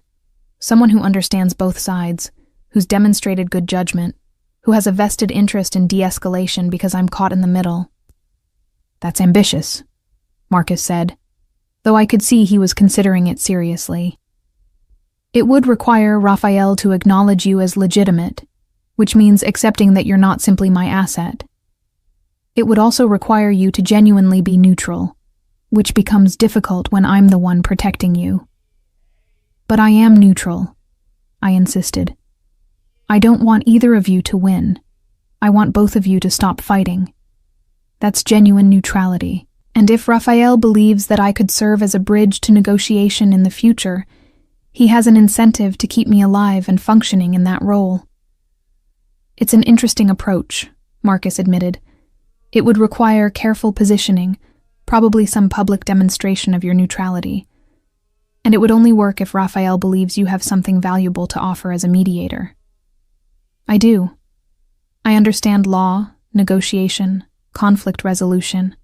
Someone who understands both sides, who's demonstrated good judgment, who has a vested interest in de-escalation because I'm caught in the middle. That's ambitious, Marcus said, though I could see he was considering it seriously. It would require Rafael to acknowledge you as legitimate, which means accepting that you're not simply my asset. It would also require you to genuinely be neutral, which becomes difficult when I'm the one protecting you. But I am neutral, I insisted. I don't want either of you to win. I want both of you to stop fighting. That's genuine neutrality. And if Rafael believes that I could serve as a bridge to negotiation in the future, he has an incentive to keep me alive and functioning in that role. It's an interesting approach, Marcus admitted. It would require careful positioning, probably some public demonstration of your neutrality. And it would only work if Rafael believes you have something valuable to offer as a mediator. I do. I understand law, negotiation, conflict resolution.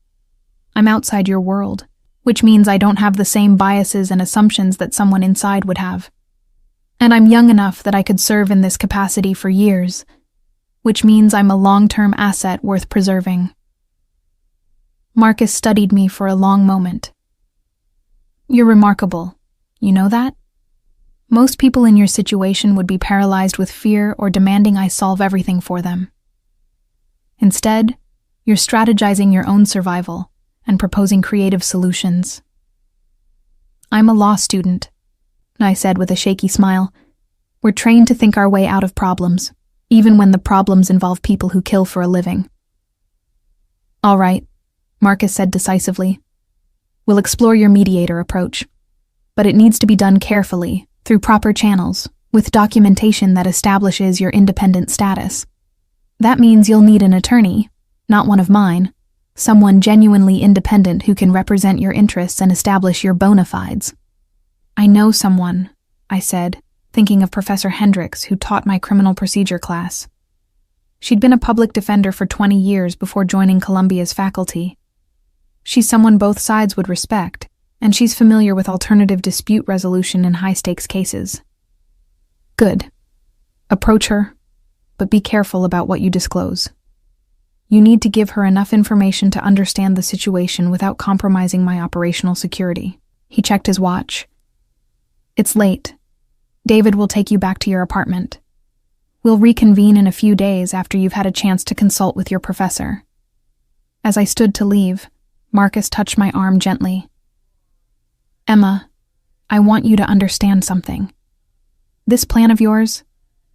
I'm outside your world, which means I don't have the same biases and assumptions that someone inside would have. And I'm young enough that I could serve in this capacity for years, which means I'm a long-term asset worth preserving. Marcus studied me for a long moment. You're remarkable. You know that? Most people in your situation would be paralyzed with fear or demanding I solve everything for them. Instead, you're strategizing your own survival and proposing creative solutions. I'm a law student, I said with a shaky smile. We're trained to think our way out of problems, even when the problems involve people who kill for a living. All right, Marcus said decisively. We'll explore your mediator approach, but it needs to be done carefully, through proper channels, with documentation that establishes your independent status. That means you'll need an attorney, not one of mine, someone genuinely independent who can represent your interests and establish your bona fides. I know someone, I said, thinking of Professor Hendricks, who taught my criminal procedure class. She'd been a public defender for 20 years before joining Columbia's faculty. She's someone both sides would respect, and she's familiar with alternative dispute resolution in high-stakes cases. Good. Approach her, but be careful about what you disclose. You need to give her enough information to understand the situation without compromising my operational security. He checked his watch. It's late. David will take you back to your apartment. We'll reconvene in a few days after you've had a chance to consult with your professor. As I stood to leave, Marcus touched my arm gently. Emma, I want you to understand something. This plan of yours,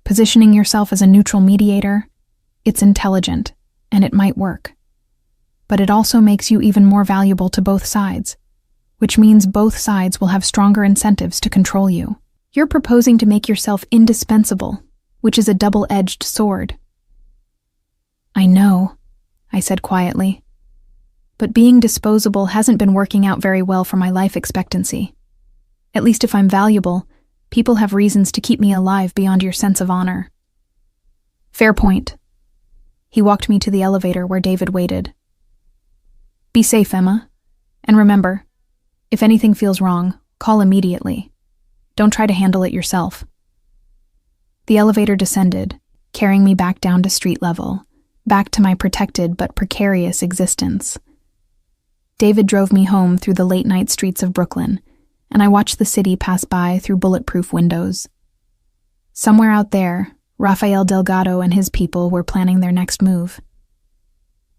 positioning yourself as a neutral mediator, it's intelligent, and it might work. But it also makes you even more valuable to both sides, which means both sides will have stronger incentives to control you. You're proposing to make yourself indispensable, which is a double-edged sword. I know, I said quietly. But being disposable hasn't been working out very well for my life expectancy. At least if I'm valuable, people have reasons to keep me alive beyond your sense of honor. Fair point. He walked me to the elevator where David waited. Be safe, Emma. And remember, if anything feels wrong, call immediately. Don't try to handle it yourself. The elevator descended, carrying me back down to street level, back to my protected but precarious existence. David drove me home through the late-night streets of Brooklyn, and I watched the city pass by through bulletproof windows. Somewhere out there, Rafael Delgado and his people were planning their next move.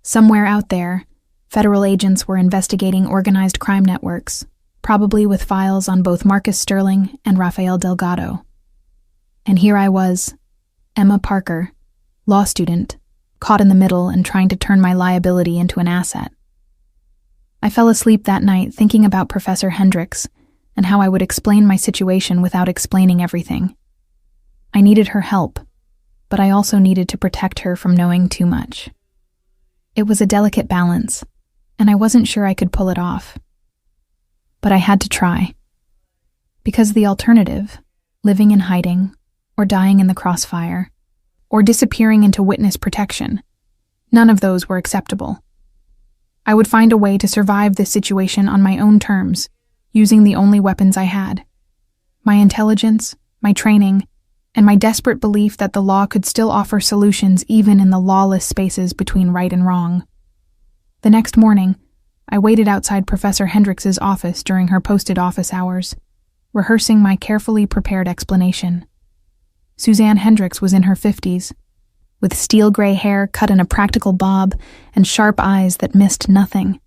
Somewhere out there, federal agents were investigating organized crime networks, probably with files on both Marcus Sterling and Rafael Delgado. And here I was, Emma Parker, law student, caught in the middle and trying to turn my liability into an asset. I fell asleep that night thinking about Professor Hendricks and how I would explain my situation without explaining everything. I needed her help, but I also needed to protect her from knowing too much. It was a delicate balance, and I wasn't sure I could pull it off. But I had to try. Because the alternative, living in hiding, or dying in the crossfire, or disappearing into witness protection, none of those were acceptable. I would find a way to survive this situation on my own terms, using the only weapons I had: my intelligence, my training, and my desperate belief that the law could still offer solutions even in the lawless spaces between right and wrong. The next morning, I waited outside Professor Hendricks's office during her posted office hours, rehearsing my carefully prepared explanation. Suzanne Hendricks was in her 50s, with steel-gray hair cut in a practical bob and sharp eyes that missed nothing.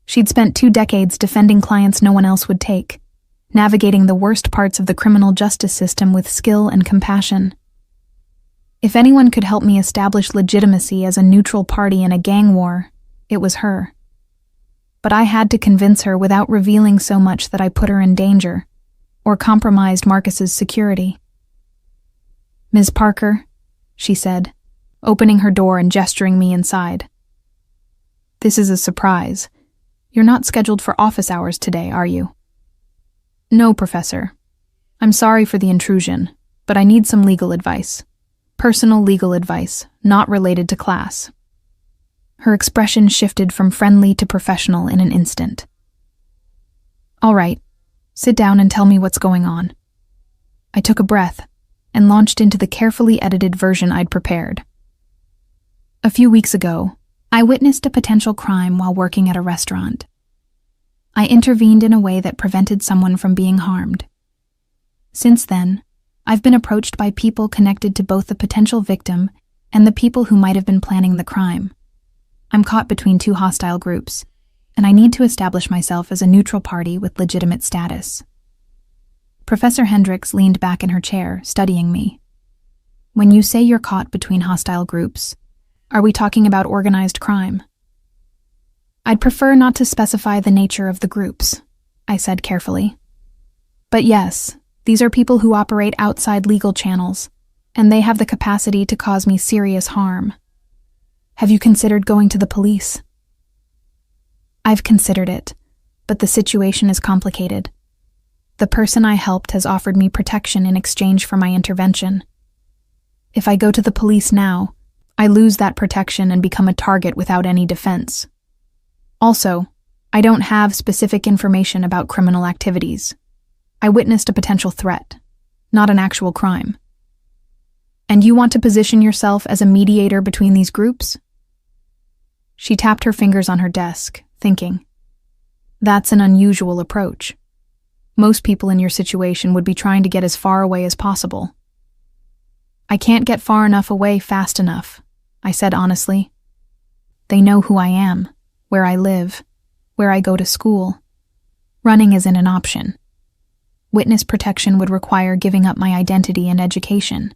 She'd spent 2 decades defending clients no one else would take, navigating the worst parts of the criminal justice system with skill and compassion. If anyone could help me establish legitimacy as a neutral party in a gang war, it was her. But I had to convince her without revealing so much that I put her in danger, or compromised Marcus's security. Ms. Parker, she said, opening her door and gesturing me inside. This is a surprise. You're not scheduled for office hours today, are you? No, Professor. I'm sorry for the intrusion, but I need some legal advice. Personal legal advice, not related to class. Her expression shifted from friendly to professional in an instant. All right, sit down and tell me what's going on. I took a breath and launched into the carefully edited version I'd prepared. A few weeks ago, I witnessed a potential crime while working at a restaurant. I intervened in a way that prevented someone from being harmed. Since then, I've been approached by people connected to both the potential victim and the people who might have been planning the crime. I'm caught between 2 hostile groups, and I need to establish myself as a neutral party with legitimate status. Professor Hendricks leaned back in her chair, studying me. When you say you're caught between hostile groups, are we talking about organized crime? I'd prefer not to specify the nature of the groups, I said carefully. But yes, these are people who operate outside legal channels, and they have the capacity to cause me serious harm. Have you considered going to the police? I've considered it, but the situation is complicated. The person I helped has offered me protection in exchange for my intervention. If I go to the police now, I lose that protection and become a target without any defense. Also, I don't have specific information about criminal activities. I witnessed a potential threat, not an actual crime. And you want to position yourself as a mediator between these groups? She tapped her fingers on her desk, thinking, that's an unusual approach. Most people in your situation would be trying to get as far away as possible. I can't get far enough away fast enough, I said honestly. They know who I am, where I live, where I go to school. Running isn't an option. Witness protection would require giving up my identity and education.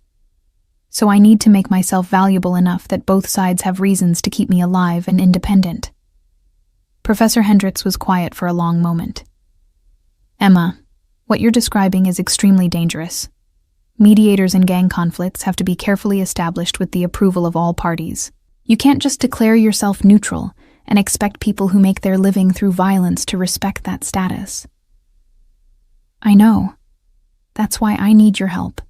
So I need to make myself valuable enough that both sides have reasons to keep me alive and independent. Professor Hendricks was quiet for a long moment. Emma, what you're describing is extremely dangerous. Mediators in gang conflicts have to be carefully established with the approval of all parties. You can't just declare yourself neutral and expect people who make their living through violence to respect that status. I know. That's why I need your help.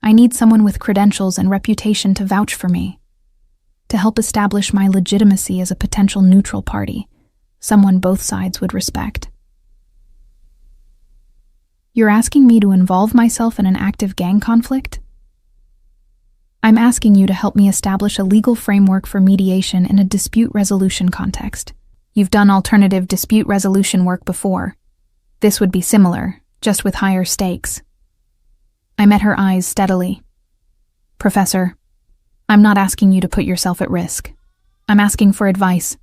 I need someone with credentials and reputation to vouch for me, to help establish my legitimacy as a potential neutral party, someone both sides would respect. You're asking me to involve myself in an active gang conflict? I'm asking you to help me establish a legal framework for mediation in a dispute resolution context. You've done alternative dispute resolution work before. This would be similar, just with higher stakes. I met her eyes steadily. Professor, I'm not asking you to put yourself at risk. I'm asking for advice,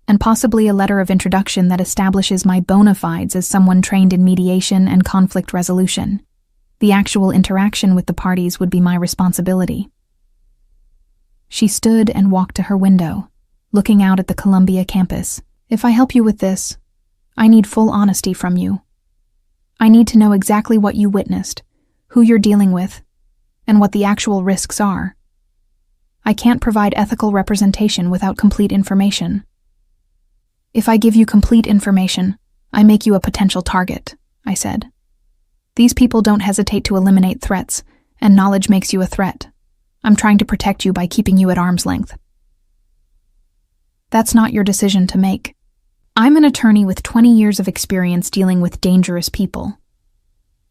and possibly a letter of introduction that establishes my bona fides as someone trained in mediation and conflict resolution. The actual interaction with the parties would be my responsibility. She stood and walked to her window, looking out at the Columbia campus. If I help you with this, I need full honesty from you. I need to know exactly what you witnessed, who you're dealing with, and what the actual risks are. I can't provide ethical representation without complete information. If I give you complete information, I make you a potential target, I said. These people don't hesitate to eliminate threats, and knowledge makes you a threat. I'm trying to protect you by keeping you at arm's length. That's not your decision to make. I'm an attorney with 20 years of experience dealing with dangerous people.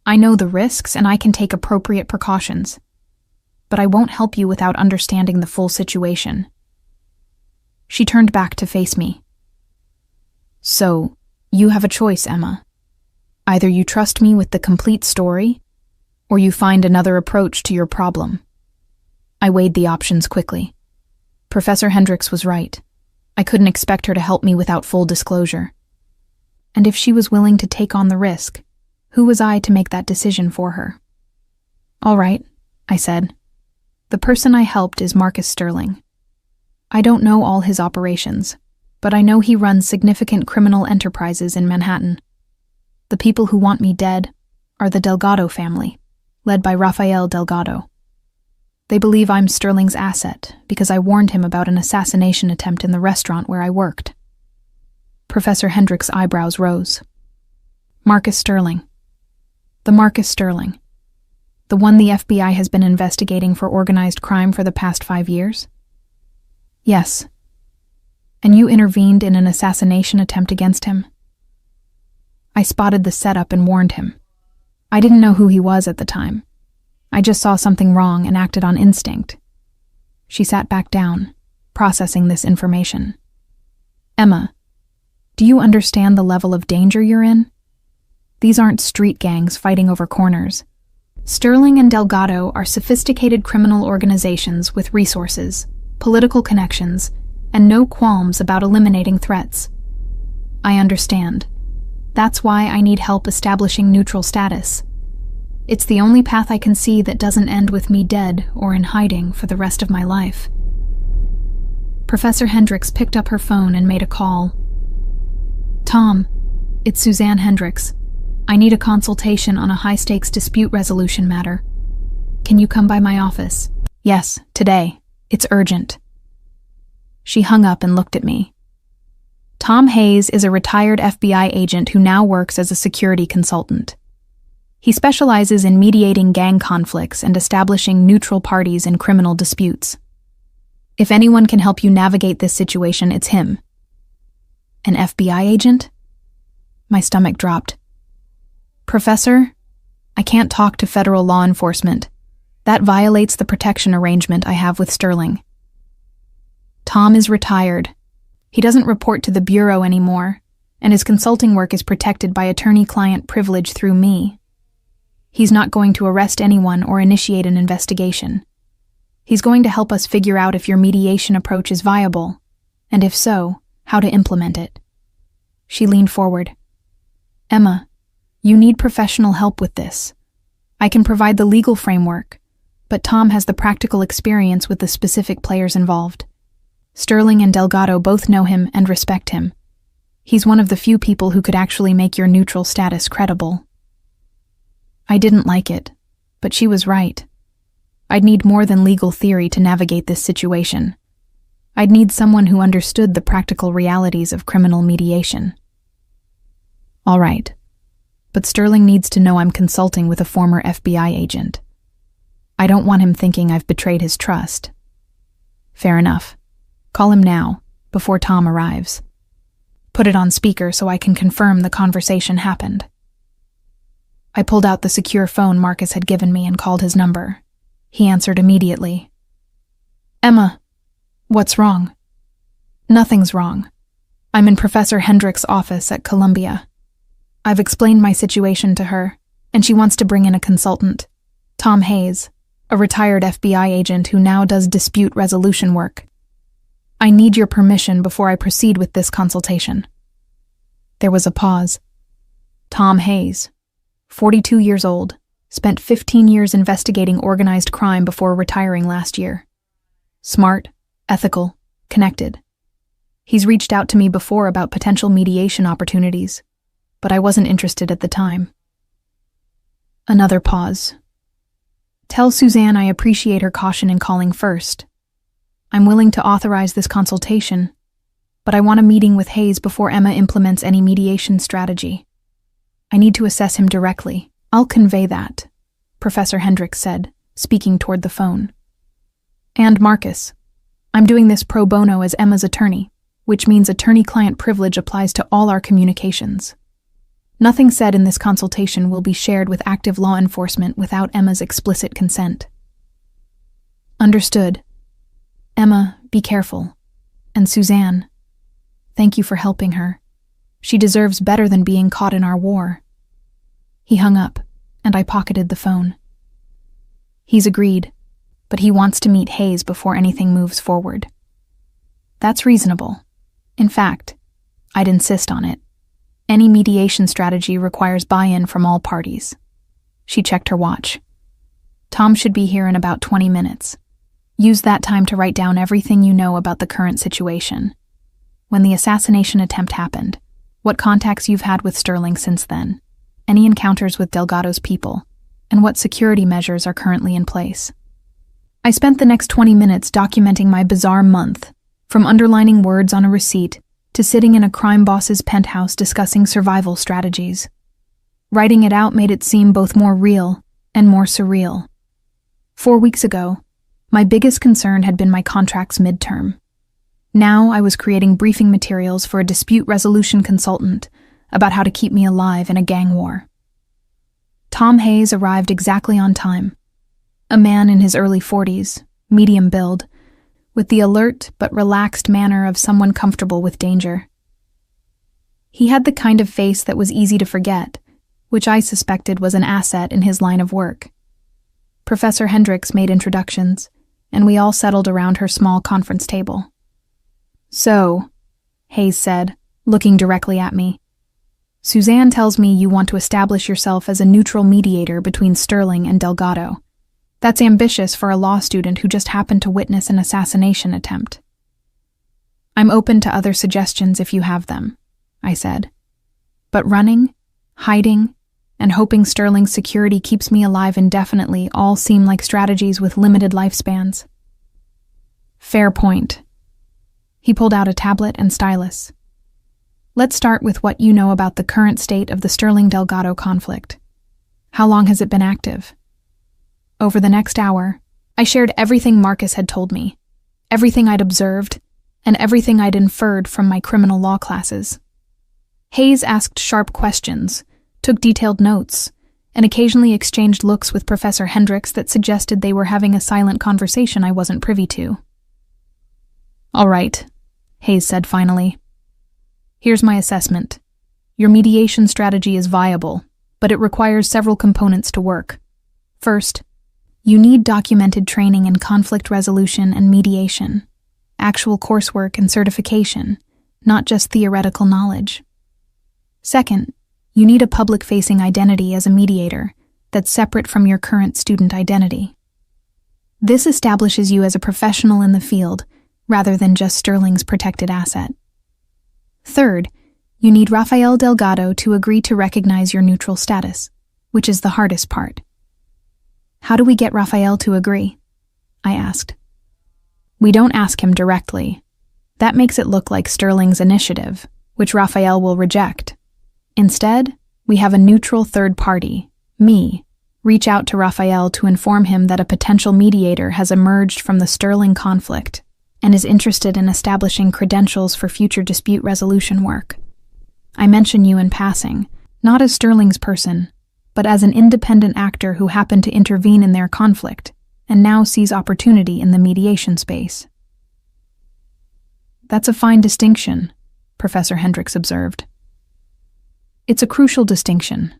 I know the risks and I can take appropriate precautions, but I won't help you without understanding the full situation. She turned back to face me. So, you have a choice, Emma. Either you trust me with the complete story, or you find another approach to your problem. I weighed the options quickly. Professor Hendricks was right. I couldn't expect her to help me without full disclosure. And if she was willing to take on the risk, who was I to make that decision for her? All right, I said. The person I helped is Marcus Sterling. I don't know all his operations, but I know he runs significant criminal enterprises in Manhattan. The people who want me dead are the Delgado family, led by Rafael Delgado. They believe I'm Sterling's asset because I warned him about an assassination attempt in the restaurant where I worked. Professor Hendricks' eyebrows rose. Marcus Sterling. The Marcus Sterling. The one the FBI has been investigating for organized crime for the past 5 years? Yes. And you intervened in an assassination attempt against him? I spotted the setup and warned him. I didn't know who he was at the time. I just saw something wrong and acted on instinct. She sat back down, processing this information. Emma, do you understand the level of danger you're in? These aren't street gangs fighting over corners. Sterling and Delgado are sophisticated criminal organizations with resources, political connections, and no qualms about eliminating threats. I understand. That's why I need help establishing neutral status. It's the only path I can see that doesn't end with me dead or in hiding for the rest of my life. Professor Hendricks picked up her phone and made a call. Tom, it's Suzanne Hendricks. I need a consultation on a high-stakes dispute resolution matter. Can you come by my office? Yes, today. It's urgent. She hung up and looked at me. Tom Hayes is a retired FBI agent who now works as a security consultant. He specializes in mediating gang conflicts and establishing neutral parties in criminal disputes. If anyone can help you navigate this situation, it's him. An FBI agent? My stomach dropped. Professor, I can't talk to federal law enforcement. That violates the protection arrangement I have with Sterling. Tom is retired. He doesn't report to the Bureau anymore, and his consulting work is protected by attorney-client privilege through me. He's not going to arrest anyone or initiate an investigation. He's going to help us figure out if your mediation approach is viable, and if so, how to implement it. She leaned forward. Emma, you need professional help with this. I can provide the legal framework, but Tom has the practical experience with the specific players involved. Sterling and Delgado both know him and respect him. He's one of the few people who could actually make your neutral status credible. I didn't like it, but she was right. I'd need more than legal theory to navigate this situation. I'd need someone who understood the practical realities of criminal mediation. All right, but Sterling needs to know I'm consulting with a former FBI agent. I don't want him thinking I've betrayed his trust. Fair enough. Call him now, before Tom arrives. Put it on speaker so I can confirm the conversation happened. I pulled out the secure phone Marcus had given me and called his number. He answered immediately. Emma, what's wrong? Nothing's wrong. I'm in Professor Hendricks' office at Columbia. I've explained my situation to her, and she wants to bring in a consultant, Tom Hayes, a retired FBI agent who now does dispute resolution work. I need your permission before I proceed with this consultation. There was a pause. Tom Hayes, 42 years old, spent 15 years investigating organized crime before retiring last year. Smart, ethical, connected. He's reached out to me before about potential mediation opportunities, but I wasn't interested at the time. Another pause. Tell Suzanne I appreciate her caution in calling first. I'm willing to authorize this consultation, but I want a meeting with Hayes before Emma implements any mediation strategy. I need to assess him directly. I'll convey that, Professor Hendricks said, speaking toward the phone. And Marcus, I'm doing this pro bono as Emma's attorney, which means attorney-client privilege applies to all our communications. Nothing said in this consultation will be shared with active law enforcement without Emma's explicit consent. Understood. Emma, be careful. And Suzanne, thank you for helping her. She deserves better than being caught in our war. He hung up, and I pocketed the phone. He's agreed, but he wants to meet Hayes before anything moves forward. That's reasonable. In fact, I'd insist on it. Any mediation strategy requires buy-in from all parties. She checked her watch. Tom should be here in about 20 minutes. Use that time to write down everything you know about the current situation. When the assassination attempt happened, what contacts you've had with Sterling since then, any encounters with Delgado's people, and what security measures are currently in place. I spent the next 20 minutes documenting my bizarre month, from underlining words on a receipt to sitting in a crime boss's penthouse discussing survival strategies. Writing it out made it seem both more real and more surreal. 4 weeks ago, my biggest concern had been my contract's midterm. Now I was creating briefing materials for a dispute resolution consultant about how to keep me alive in a gang war. Tom Hayes arrived exactly on time. A man in his early 40s, medium build, with the alert but relaxed manner of someone comfortable with danger. He had the kind of face that was easy to forget, which I suspected was an asset in his line of work. Professor Hendricks made introductions, and we all settled around her small conference table. So, Hayes said, looking directly at me, Suzanne tells me you want to establish yourself as a neutral mediator between Sterling and Delgado. That's ambitious for a law student who just happened to witness an assassination attempt. I'm open to other suggestions if you have them, I said. But running, hiding, and hoping Sterling's security keeps me alive indefinitely all seem like strategies with limited lifespans. Fair point. He pulled out a tablet and stylus. Let's start with what you know about the current state of the Sterling-Delgado conflict. How long has it been active? Over the next hour, I shared everything Marcus had told me, everything I'd observed, and everything I'd inferred from my criminal law classes. Hayes asked sharp questions, took detailed notes, and occasionally exchanged looks with Professor Hendricks that suggested they were having a silent conversation I wasn't privy to. All right, Hayes said finally. Here's my assessment. Your mediation strategy is viable, but it requires several components to work. First, you need documented training in conflict resolution and mediation, actual coursework and certification, not just theoretical knowledge. Second, you need a public-facing identity as a mediator that's separate from your current student identity. This establishes you as a professional in the field rather than just Sterling's protected asset. Third, you need Rafael Delgado to agree to recognize your neutral status, which is the hardest part. How do we get Rafael to agree? I asked. We don't ask him directly. That makes it look like Sterling's initiative, which Rafael will reject. Instead, we have a neutral third party, me, reach out to Rafael to inform him that a potential mediator has emerged from the Sterling conflict and is interested in establishing credentials for future dispute resolution work. I mention you in passing, not as Sterling's person, but as an independent actor who happened to intervene in their conflict and now sees opportunity in the mediation space. That's a fine distinction, Professor Hendricks observed. It's a crucial distinction,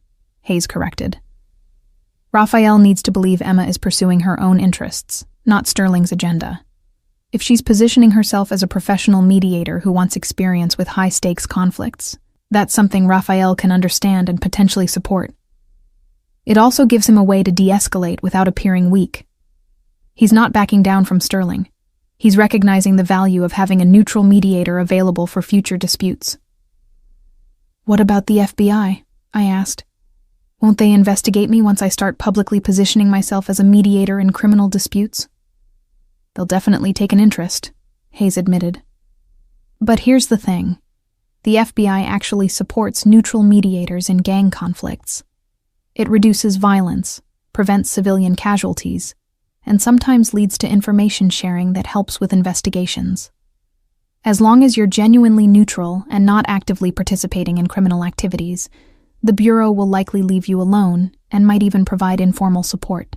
Hayes corrected. Rafael needs to believe Emma is pursuing her own interests, not Sterling's agenda. If she's positioning herself as a professional mediator who wants experience with high-stakes conflicts, that's something Rafael can understand and potentially support. It also gives him a way to de-escalate without appearing weak. He's not backing down from Sterling. He's recognizing the value of having a neutral mediator available for future disputes. What about the FBI? I asked. Won't they investigate me once I start publicly positioning myself as a mediator in criminal disputes? They'll definitely take an interest, Hayes admitted. But here's the thing. The FBI actually supports neutral mediators in gang conflicts. It reduces violence, prevents civilian casualties, and sometimes leads to information sharing that helps with investigations. As long as you're genuinely neutral and not actively participating in criminal activities, the Bureau will likely leave you alone and might even provide informal support.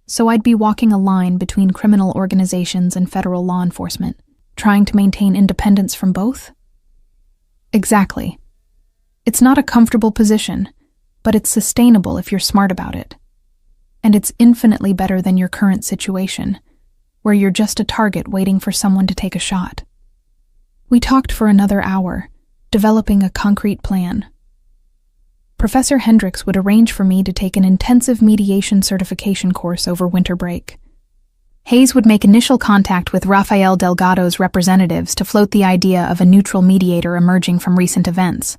So I'd be walking a line between criminal organizations and federal law enforcement, trying to maintain independence from both? Exactly. It's not a comfortable position, but it's sustainable if you're smart about it. And it's infinitely better than your current situation, where you're just a target waiting for someone to take a shot. We talked for another hour, developing a concrete plan. Professor Hendricks would arrange for me to take an intensive mediation certification course over winter break. Hayes would make initial contact with Rafael Delgado's representatives to float the idea of a neutral mediator emerging from recent events.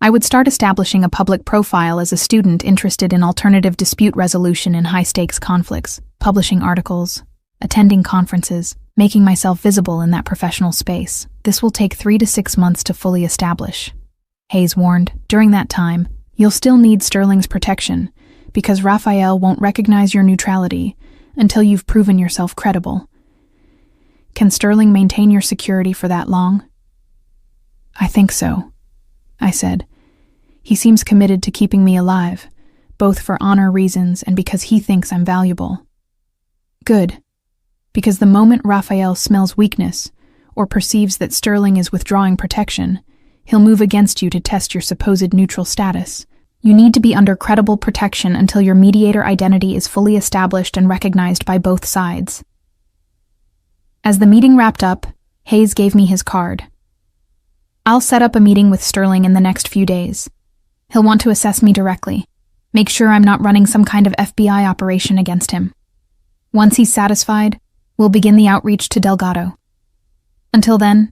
I would start establishing a public profile as a student interested in alternative dispute resolution in high-stakes conflicts, publishing articles, attending conferences, making myself visible in that professional space. This will take 3 to 6 months to fully establish. Hayes warned, during that time, you'll still need Sterling's protection, because Rafael won't recognize your neutrality until you've proven yourself credible. Can Sterling maintain your security for that long? I think so, I said. He seems committed to keeping me alive, both for honor reasons and because he thinks I'm valuable. Good, because the moment Rafael smells weakness or perceives that Sterling is withdrawing protection, he'll move against you to test your supposed neutral status. You need to be under credible protection until your mediator identity is fully established and recognized by both sides. As the meeting wrapped up, Hayes gave me his card. I'll set up a meeting with Sterling in the next few days. He'll want to assess me directly, make sure I'm not running some kind of FBI operation against him. Once he's satisfied, we'll begin the outreach to Delgado. Until then,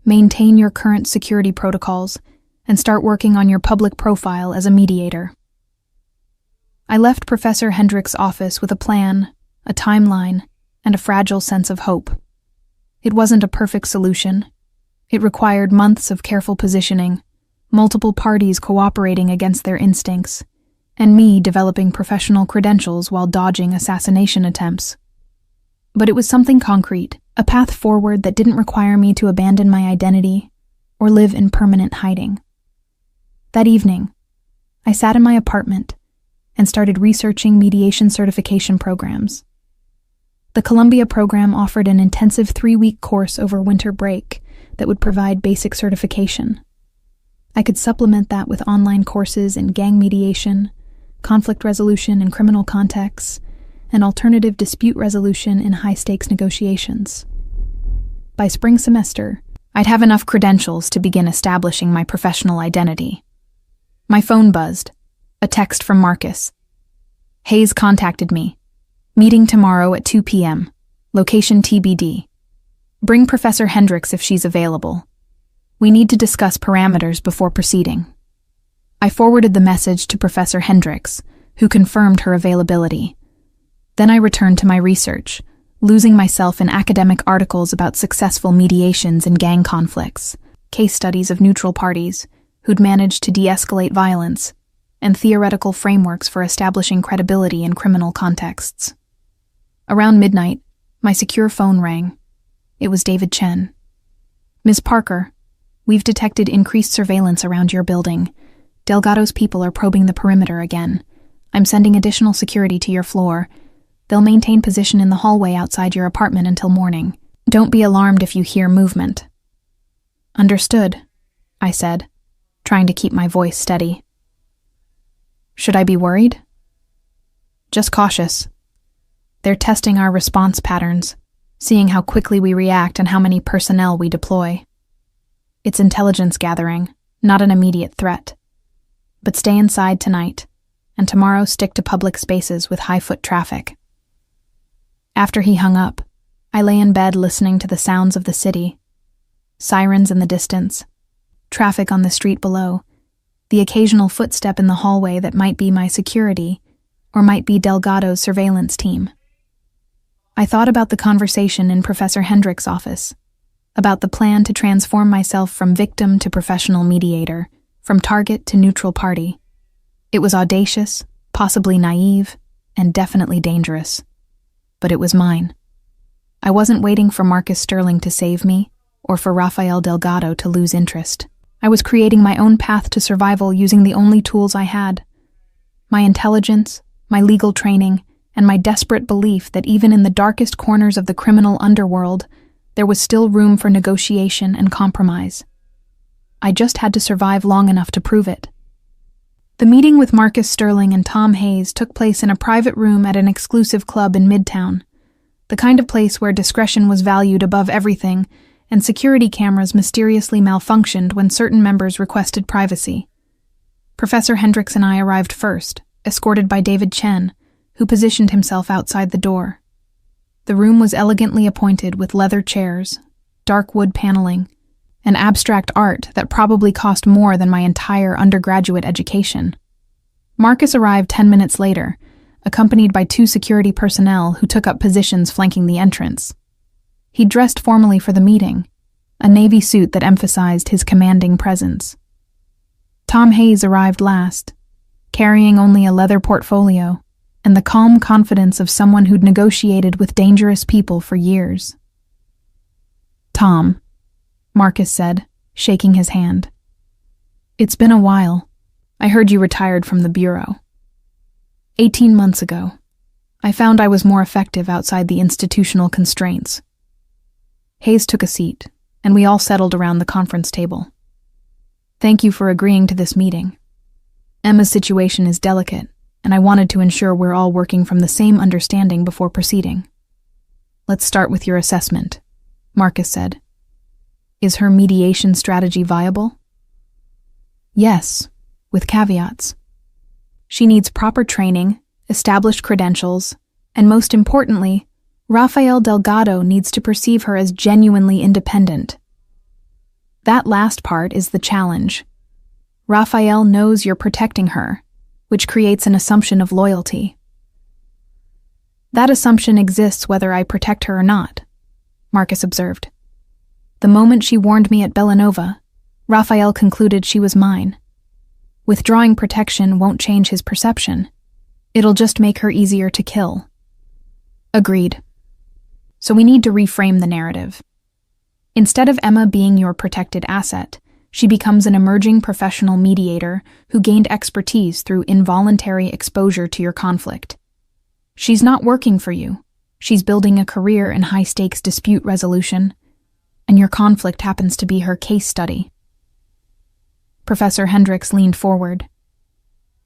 maintain your current security protocols and start working on your public profile as a mediator. I left Professor Hendricks' office with a plan, a timeline, and a fragile sense of hope. It wasn't a perfect solution. It required months of careful positioning, multiple parties cooperating against their instincts, and me developing professional credentials while dodging assassination attempts. But it was something concrete, a path forward that didn't require me to abandon my identity or live in permanent hiding. That evening, I sat in my apartment and started researching mediation certification programs. The Columbia program offered an intensive 3-week course over winter break that would provide basic certification. I could supplement that with online courses in gang mediation, conflict resolution in criminal contexts, and alternative dispute resolution in high-stakes negotiations. By spring semester, I'd have enough credentials to begin establishing my professional identity. My phone buzzed. A text from Marcus. Hayes contacted me. Meeting tomorrow at 2 p.m. Location TBD. Bring Professor Hendricks if she's available. We need to discuss parameters before proceeding. I forwarded the message to Professor Hendricks, who confirmed her availability. Then I returned to my research, losing myself in academic articles about successful mediations in gang conflicts, case studies of neutral parties who'd managed to de-escalate violence, and theoretical frameworks for establishing credibility in criminal contexts. Around midnight, my secure phone rang. It was David Chen. Ms. Parker, we've detected increased surveillance around your building. Delgado's people are probing the perimeter again. I'm sending additional security to your floor. They'll maintain position in the hallway outside your apartment until morning. Don't be alarmed if you hear movement. Understood, I said, trying to keep my voice steady. Should I be worried? Just cautious. They're testing our response patterns, seeing how quickly we react and how many personnel we deploy. It's intelligence gathering, not an immediate threat. But stay inside tonight, and tomorrow stick to public spaces with high foot traffic. After he hung up, I lay in bed listening to the sounds of the city. Sirens in the distance, traffic on the street below, the occasional footstep in the hallway that might be my security or might be Delgado's surveillance team. I thought about the conversation in Professor Hendricks' office, about the plan to transform myself from victim to professional mediator, from target to neutral party. It was audacious, possibly naive, and definitely dangerous. But it was mine. I wasn't waiting for Marcus Sterling to save me, or for Rafael Delgado to lose interest. I was creating my own path to survival using the only tools I had. My intelligence, my legal training, and my desperate belief that even in the darkest corners of the criminal underworld, there was still room for negotiation and compromise. I just had to survive long enough to prove it. The meeting with Marcus Sterling and Tom Hayes took place in a private room at an exclusive club in Midtown, the kind of place where discretion was valued above everything, and security cameras mysteriously malfunctioned when certain members requested privacy. Professor Hendricks and I arrived first, escorted by David Chen, who positioned himself outside the door. The room was elegantly appointed with leather chairs, dark wood paneling, and abstract art that probably cost more than my entire undergraduate education. Marcus arrived 10 minutes later, accompanied by 2 security personnel who took up positions flanking the entrance. He dressed formally for the meeting, a navy suit that emphasized his commanding presence. Tom Hayes arrived last, carrying only a leather portfolio and the calm confidence of someone who'd negotiated with dangerous people for years. "Tom," Marcus said, shaking his hand. "It's been a while. I heard you retired from the Bureau. 18 months ago. I found I was more effective outside the institutional constraints." Hayes took a seat, and we all settled around the conference table. "Thank you for agreeing to this meeting. Emma's situation is delicate, and I wanted to ensure we're all working from the same understanding before proceeding. Let's start with your assessment," Marcus said. "Is her mediation strategy viable?" "Yes, with caveats. She needs proper training, established credentials, and most importantly, Rafael Delgado needs to perceive her as genuinely independent. That last part is the challenge. Raphael knows you're protecting her, which creates an assumption of loyalty. That assumption exists whether I protect her or not, Marcus observed. The moment she warned me at Bellanova, Raphael concluded she was mine. Withdrawing protection won't change his perception. It'll just make her easier to kill. Agreed. So we need to reframe the narrative. Instead of Emma being your protected asset, she becomes an emerging professional mediator who gained expertise through involuntary exposure to your conflict. She's not working for you. She's building a career in high-stakes dispute resolution, and your conflict happens to be her case study. Professor Hendricks leaned forward.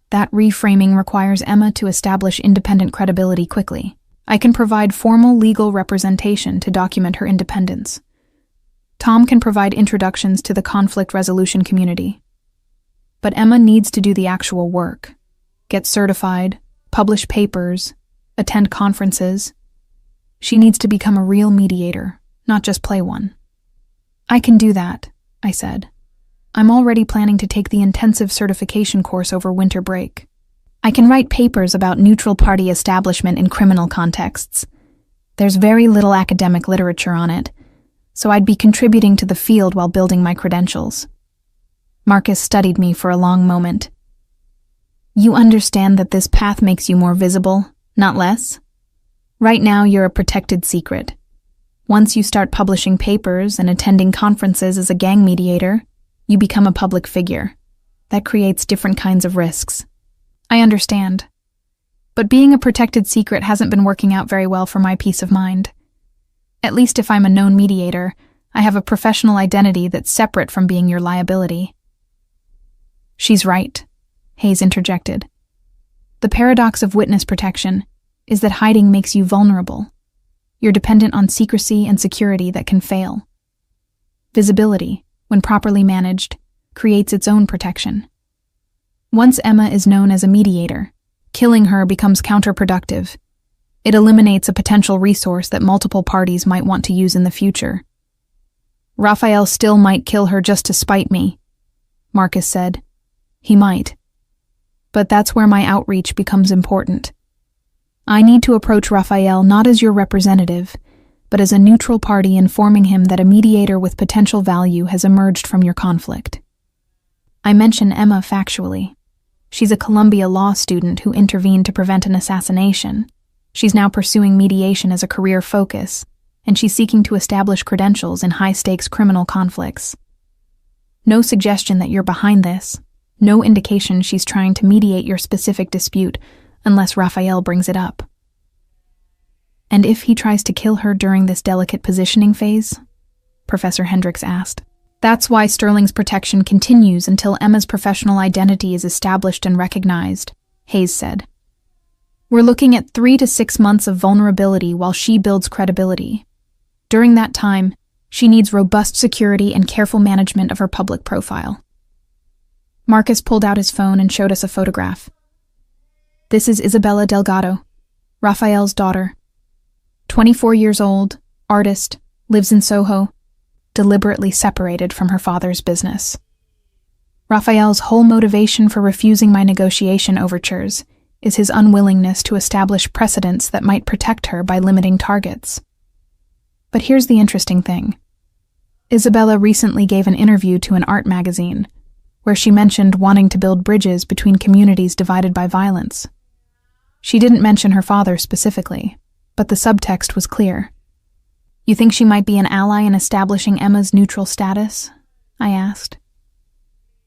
That reframing requires Emma to establish independent credibility quickly. I can provide formal legal representation to document her independence. Tom can provide introductions to the conflict resolution community. But Emma needs to do the actual work. Get certified, publish papers, attend conferences. She needs to become a real mediator, not just play one. I can do that, I said. I'm already planning to take the intensive certification course over winter break. I can write papers about neutral party establishment in criminal contexts. There's very little academic literature on it, so I'd be contributing to the field while building my credentials. Marcus studied me for a long moment. You understand that this path makes you more visible, not less? Right now, you're a protected secret. Once you start publishing papers and attending conferences as a gang mediator, you become a public figure. That creates different kinds of risks. I understand. But being a protected secret hasn't been working out very well for my peace of mind. At least if I'm a known mediator, I have a professional identity that's separate from being your liability. She's right, Hayes interjected. The paradox of witness protection is that hiding makes you vulnerable. You're dependent on secrecy and security that can fail. Visibility, when properly managed, creates its own protection. Once Emma is known as a mediator, killing her becomes counterproductive. It eliminates a potential resource that multiple parties might want to use in the future. Raphael still might kill her just to spite me, Marcus said. He might. But that's where my outreach becomes important. I need to approach Raphael not as your representative, but as a neutral party informing him that a mediator with potential value has emerged from your conflict. I mention Emma factually. She's a Columbia law student who intervened to prevent an assassination. She's now pursuing mediation as a career focus, and she's seeking to establish credentials in high-stakes criminal conflicts. No suggestion that you're behind this. No indication she's trying to mediate your specific dispute unless Raphael brings it up. And if he tries to kill her during this delicate positioning phase? Professor Hendricks asked. That's why Sterling's protection continues until Emma's professional identity is established and recognized, Hayes said. We're looking at 3 to 6 months of vulnerability while she builds credibility. During that time, she needs robust security and careful management of her public profile. Marcus pulled out his phone and showed us a photograph. This is Isabella Delgado, Raphael's daughter. 24 years old, artist, lives in Soho, deliberately separated from her father's business. Raphael's whole motivation for refusing my negotiation overtures is his unwillingness to establish precedents that might protect her by limiting targets. But here's the interesting thing. Isabella recently gave an interview to an art magazine, where she mentioned wanting to build bridges between communities divided by violence. She didn't mention her father specifically, but the subtext was clear. You think she might be an ally in establishing Emma's neutral status? I asked.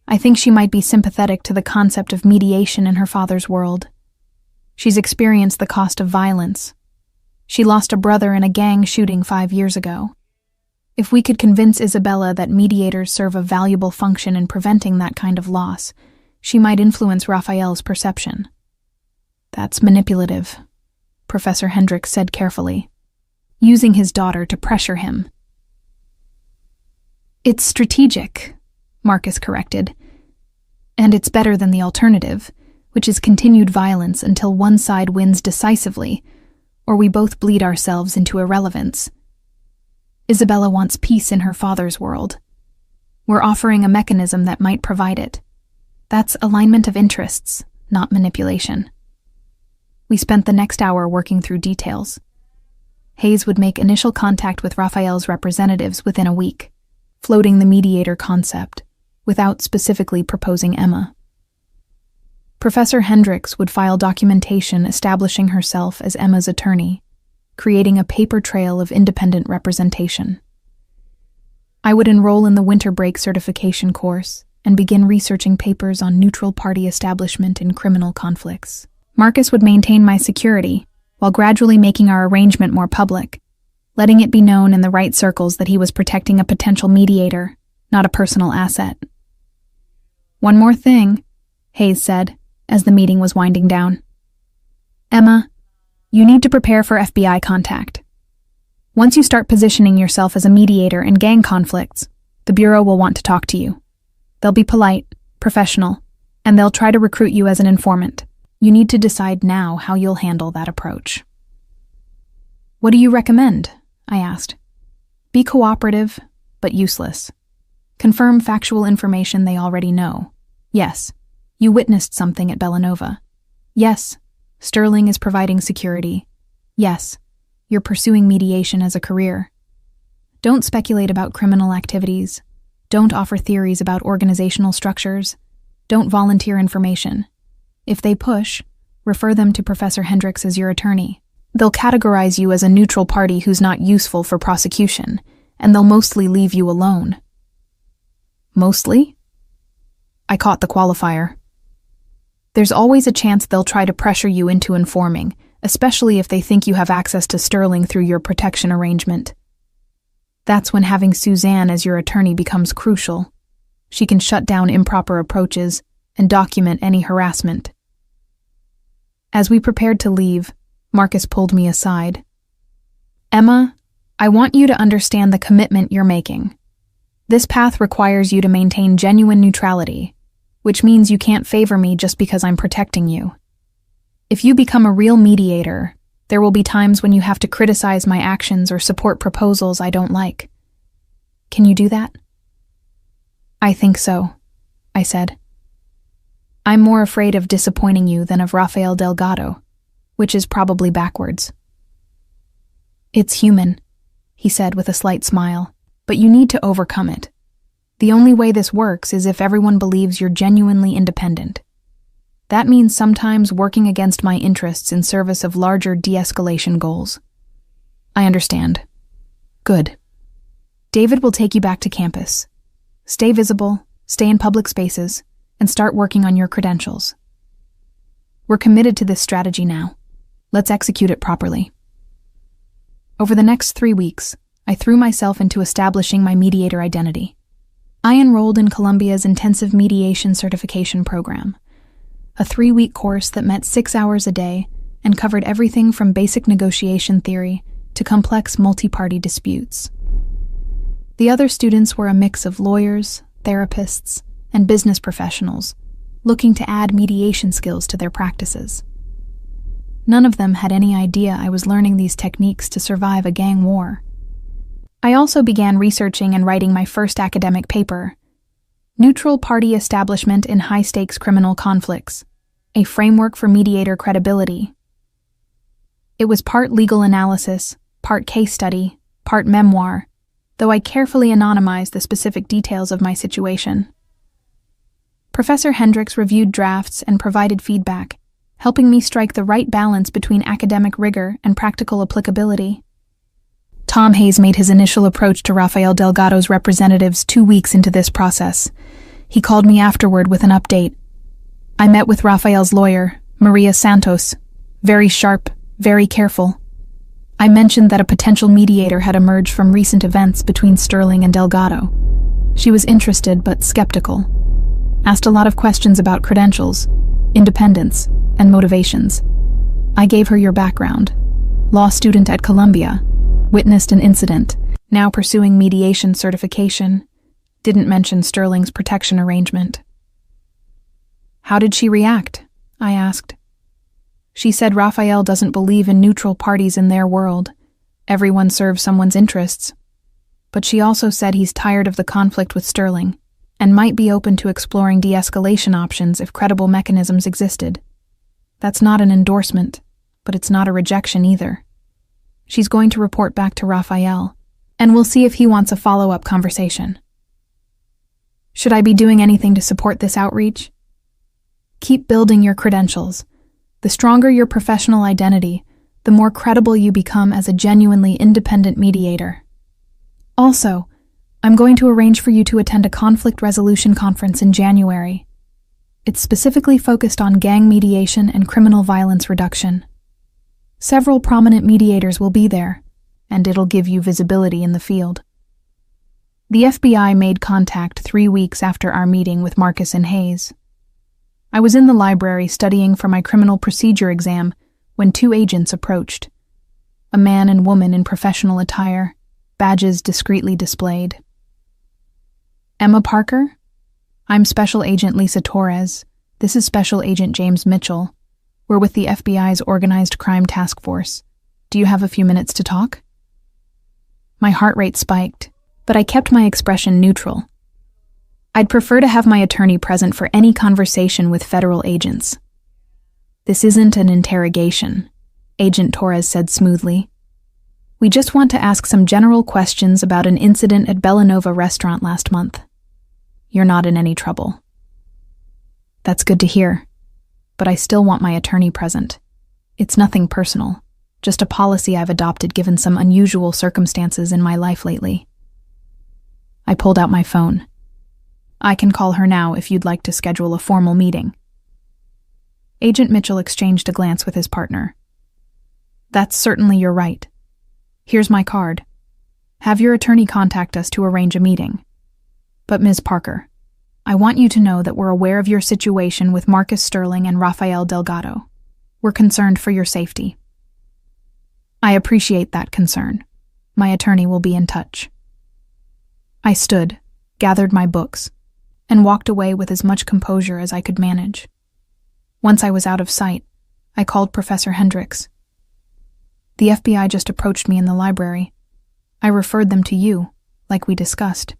I think she might be sympathetic to the concept of mediation in her father's world. She's experienced the cost of violence. She lost a brother in a gang shooting 5 years ago. If we could convince Isabella that mediators serve a valuable function in preventing that kind of loss, she might influence Raphael's perception. That's manipulative, Professor Hendricks said carefully, using his daughter to pressure him. It's strategic, Marcus corrected, and it's better than the alternative, which is continued violence until one side wins decisively, or we both bleed ourselves into irrelevance. Isabella wants peace in her father's world. We're offering a mechanism that might provide it. That's alignment of interests, not manipulation. We spent the next hour working through details. Hayes would make initial contact with Raphael's representatives within a week, floating the mediator concept, without specifically proposing Emma. Professor Hendricks would file documentation establishing herself as Emma's attorney, creating a paper trail of independent representation. I would enroll in the winter break certification course and begin researching papers on neutral party establishment in criminal conflicts. Marcus would maintain my security, while gradually making our arrangement more public, letting it be known in the right circles that he was protecting a potential mediator, not a personal asset. One more thing, Hayes said, as the meeting was winding down. Emma, you need to prepare for FBI contact. Once you start positioning yourself as a mediator in gang conflicts, the Bureau will want to talk to you. They'll be polite, professional, and they'll try to recruit you as an informant. You need to decide now how you'll handle that approach. What do you recommend? I asked. Be cooperative, but useless. Confirm factual information they already know. Yes, you witnessed something at Bellanova. Yes, Sterling is providing security. Yes, you're pursuing mediation as a career. Don't speculate about criminal activities. Don't offer theories about organizational structures. Don't volunteer information. If they push, refer them to Professor Hendricks as your attorney. They'll categorize you as a neutral party who's not useful for prosecution, and they'll mostly leave you alone. Mostly? I caught the qualifier. There's always a chance they'll try to pressure you into informing, especially if they think you have access to Sterling through your protection arrangement. That's when having Suzanne as your attorney becomes crucial. She can shut down improper approaches and document any harassment. As we prepared to leave, Marcus pulled me aside. Emma, I want you to understand the commitment you're making. This path requires you to maintain genuine neutrality, which means you can't favor me just because I'm protecting you. If you become a real mediator, there will be times when you have to criticize my actions or support proposals I don't like. Can you do that? I think so, I said. I'm more afraid of disappointing you than of Rafael Delgado, which is probably backwards. It's human, he said with a slight smile, but you need to overcome it. The only way this works is if everyone believes you're genuinely independent. That means sometimes working against my interests in service of larger de-escalation goals. I understand. Good. David will take you back to campus. Stay visible, stay in public spaces, and start working on your credentials. We're committed to this strategy now. Let's execute it properly. Over the next 3 weeks, I threw myself into establishing my mediator identity. I enrolled in Columbia's Intensive Mediation Certification Program, a 3-week course that met 6 hours a day and covered everything from basic negotiation theory to complex multi-party disputes. The other students were a mix of lawyers, therapists, and business professionals looking to add mediation skills to their practices. None of them had any idea I was learning these techniques to survive a gang war. I also began researching and writing my first academic paper, Neutral Party Establishment in High-Stakes Criminal Conflicts, a Framework for Mediator Credibility. It was part legal analysis, part case study, part memoir, though I carefully anonymized the specific details of my situation. Professor Hendricks reviewed drafts and provided feedback, helping me strike the right balance between academic rigor and practical applicability. Tom Hayes made his initial approach to Rafael Delgado's representatives 2 weeks into this process. He called me afterward with an update. I met with Rafael's lawyer, Maria Santos, very sharp, very careful. I mentioned that a potential mediator had emerged from recent events between Sterling and Delgado. She was interested but skeptical. Asked a lot of questions about credentials, independence, and motivations. I gave her your background. Law student at Columbia, witnessed an incident, now pursuing mediation certification, didn't mention Sterling's protection arrangement. How did she react? I asked. She said Rafael doesn't believe in neutral parties in their world. Everyone serves someone's interests. But she also said he's tired of the conflict with Sterling, and might be open to exploring de-escalation options if credible mechanisms existed. That's not an endorsement, but it's not a rejection either. She's going to report back to Raphael, and we'll see if he wants a follow-up conversation. Should I be doing anything to support this outreach? Keep building your credentials. The stronger your professional identity, the more credible you become as a genuinely independent mediator. Also, I'm going to arrange for you to attend a conflict resolution conference in January. It's specifically focused on gang mediation and criminal violence reduction. Several prominent mediators will be there, and it'll give you visibility in the field. The FBI made contact 3 weeks after our meeting with Marcus and Hayes. I was in the library studying for my criminal procedure exam when 2 agents approached. A man and woman in professional attire, badges discreetly displayed. Emma Parker? I'm Special Agent Lisa Torres. This is Special Agent James Mitchell. We're with the FBI's Organized Crime Task Force. Do you have a few minutes to talk? My heart rate spiked, but I kept my expression neutral. I'd prefer to have my attorney present for any conversation with federal agents. This isn't an interrogation, Agent Torres said smoothly. We just want to ask some general questions about an incident at Bellanova restaurant last month. You're not in any trouble. That's good to hear, but I still want my attorney present. It's nothing personal, just a policy I've adopted given some unusual circumstances in my life lately. I pulled out my phone. I can call her now if you'd like to schedule a formal meeting. Agent Mitchell exchanged a glance with his partner. That's certainly your right. Here's my card. Have your attorney contact us to arrange a meeting. But Ms. Parker, I want you to know that we're aware of your situation with Marcus Sterling and Rafael Delgado. We're concerned for your safety. I appreciate that concern. My attorney will be in touch. I stood, gathered my books, and walked away with as much composure as I could manage. Once I was out of sight, I called Professor Hendricks. The FBI just approached me in the library. I referred them to you, like we discussed.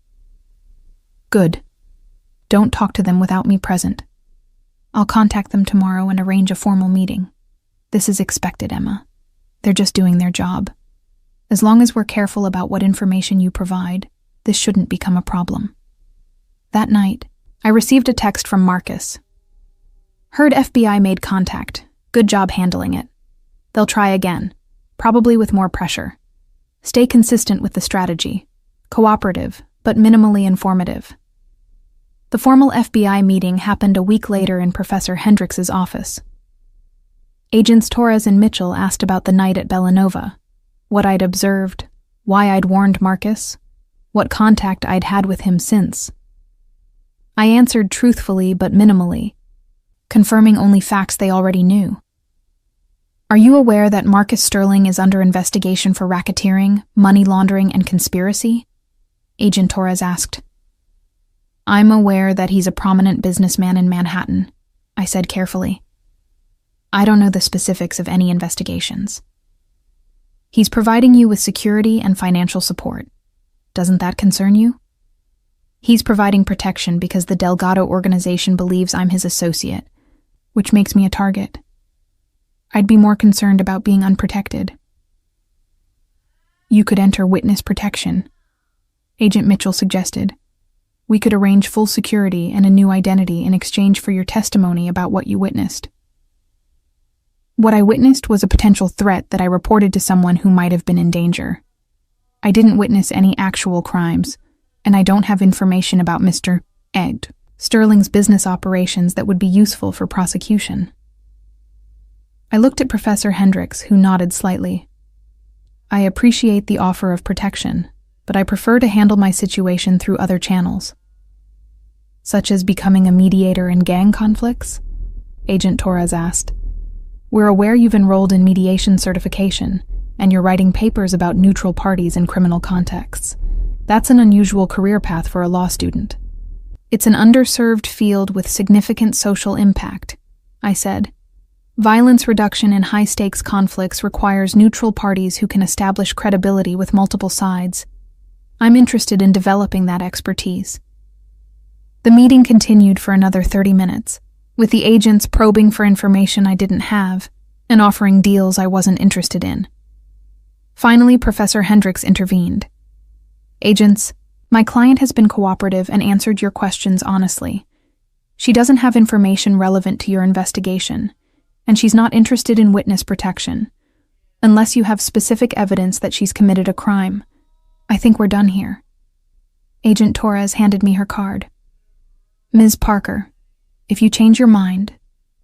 Good. Don't talk to them without me present. I'll contact them tomorrow and arrange a formal meeting. This is expected, Emma. They're just doing their job. As long as we're careful about what information you provide, this shouldn't become a problem. That night, I received a text from Marcus. Heard FBI made contact. Good job handling it. They'll try again, probably with more pressure. Stay consistent with the strategy. Cooperative, but minimally informative. The formal FBI meeting happened a week later in Professor Hendricks' office. Agents Torres and Mitchell asked about the night at Bellanova, what I'd observed, why I'd warned Marcus, what contact I'd had with him since. I answered truthfully but minimally, confirming only facts they already knew. Are you aware that Marcus Sterling is under investigation for racketeering, money laundering, and conspiracy? Agent Torres asked. I'm aware that he's a prominent businessman in Manhattan, I said carefully. I don't know the specifics of any investigations. He's providing you with security and financial support. Doesn't that concern you? He's providing protection because the Delgado organization believes I'm his associate, which makes me a target. I'd be more concerned about being unprotected. You could enter witness protection, Agent Mitchell suggested. We could arrange full security and a new identity in exchange for your testimony about what you witnessed. What I witnessed was a potential threat that I reported to someone who might have been in danger. I didn't witness any actual crimes, and I don't have information about Mr. Ed Sterling's business operations that would be useful for prosecution. I looked at Professor Hendricks, who nodded slightly. I appreciate the offer of protection, but I prefer to handle my situation through other channels. Such as becoming a mediator in gang conflicts? Agent Torres asked. We're aware you've enrolled in mediation certification, and you're writing papers about neutral parties in criminal contexts. That's an unusual career path for a law student. It's an underserved field with significant social impact, I said. Violence reduction in high-stakes conflicts requires neutral parties who can establish credibility with multiple sides. I'm interested in developing that expertise. The meeting continued for another 30 minutes, with the agents probing for information I didn't have and offering deals I wasn't interested in. Finally, Professor Hendricks intervened. "Agents, my client has been cooperative and answered your questions honestly. She doesn't have information relevant to your investigation, and she's not interested in witness protection. Unless you have specific evidence that she's committed a crime, I think we're done here." Agent Torres handed me her card. "Ms. Parker, if you change your mind,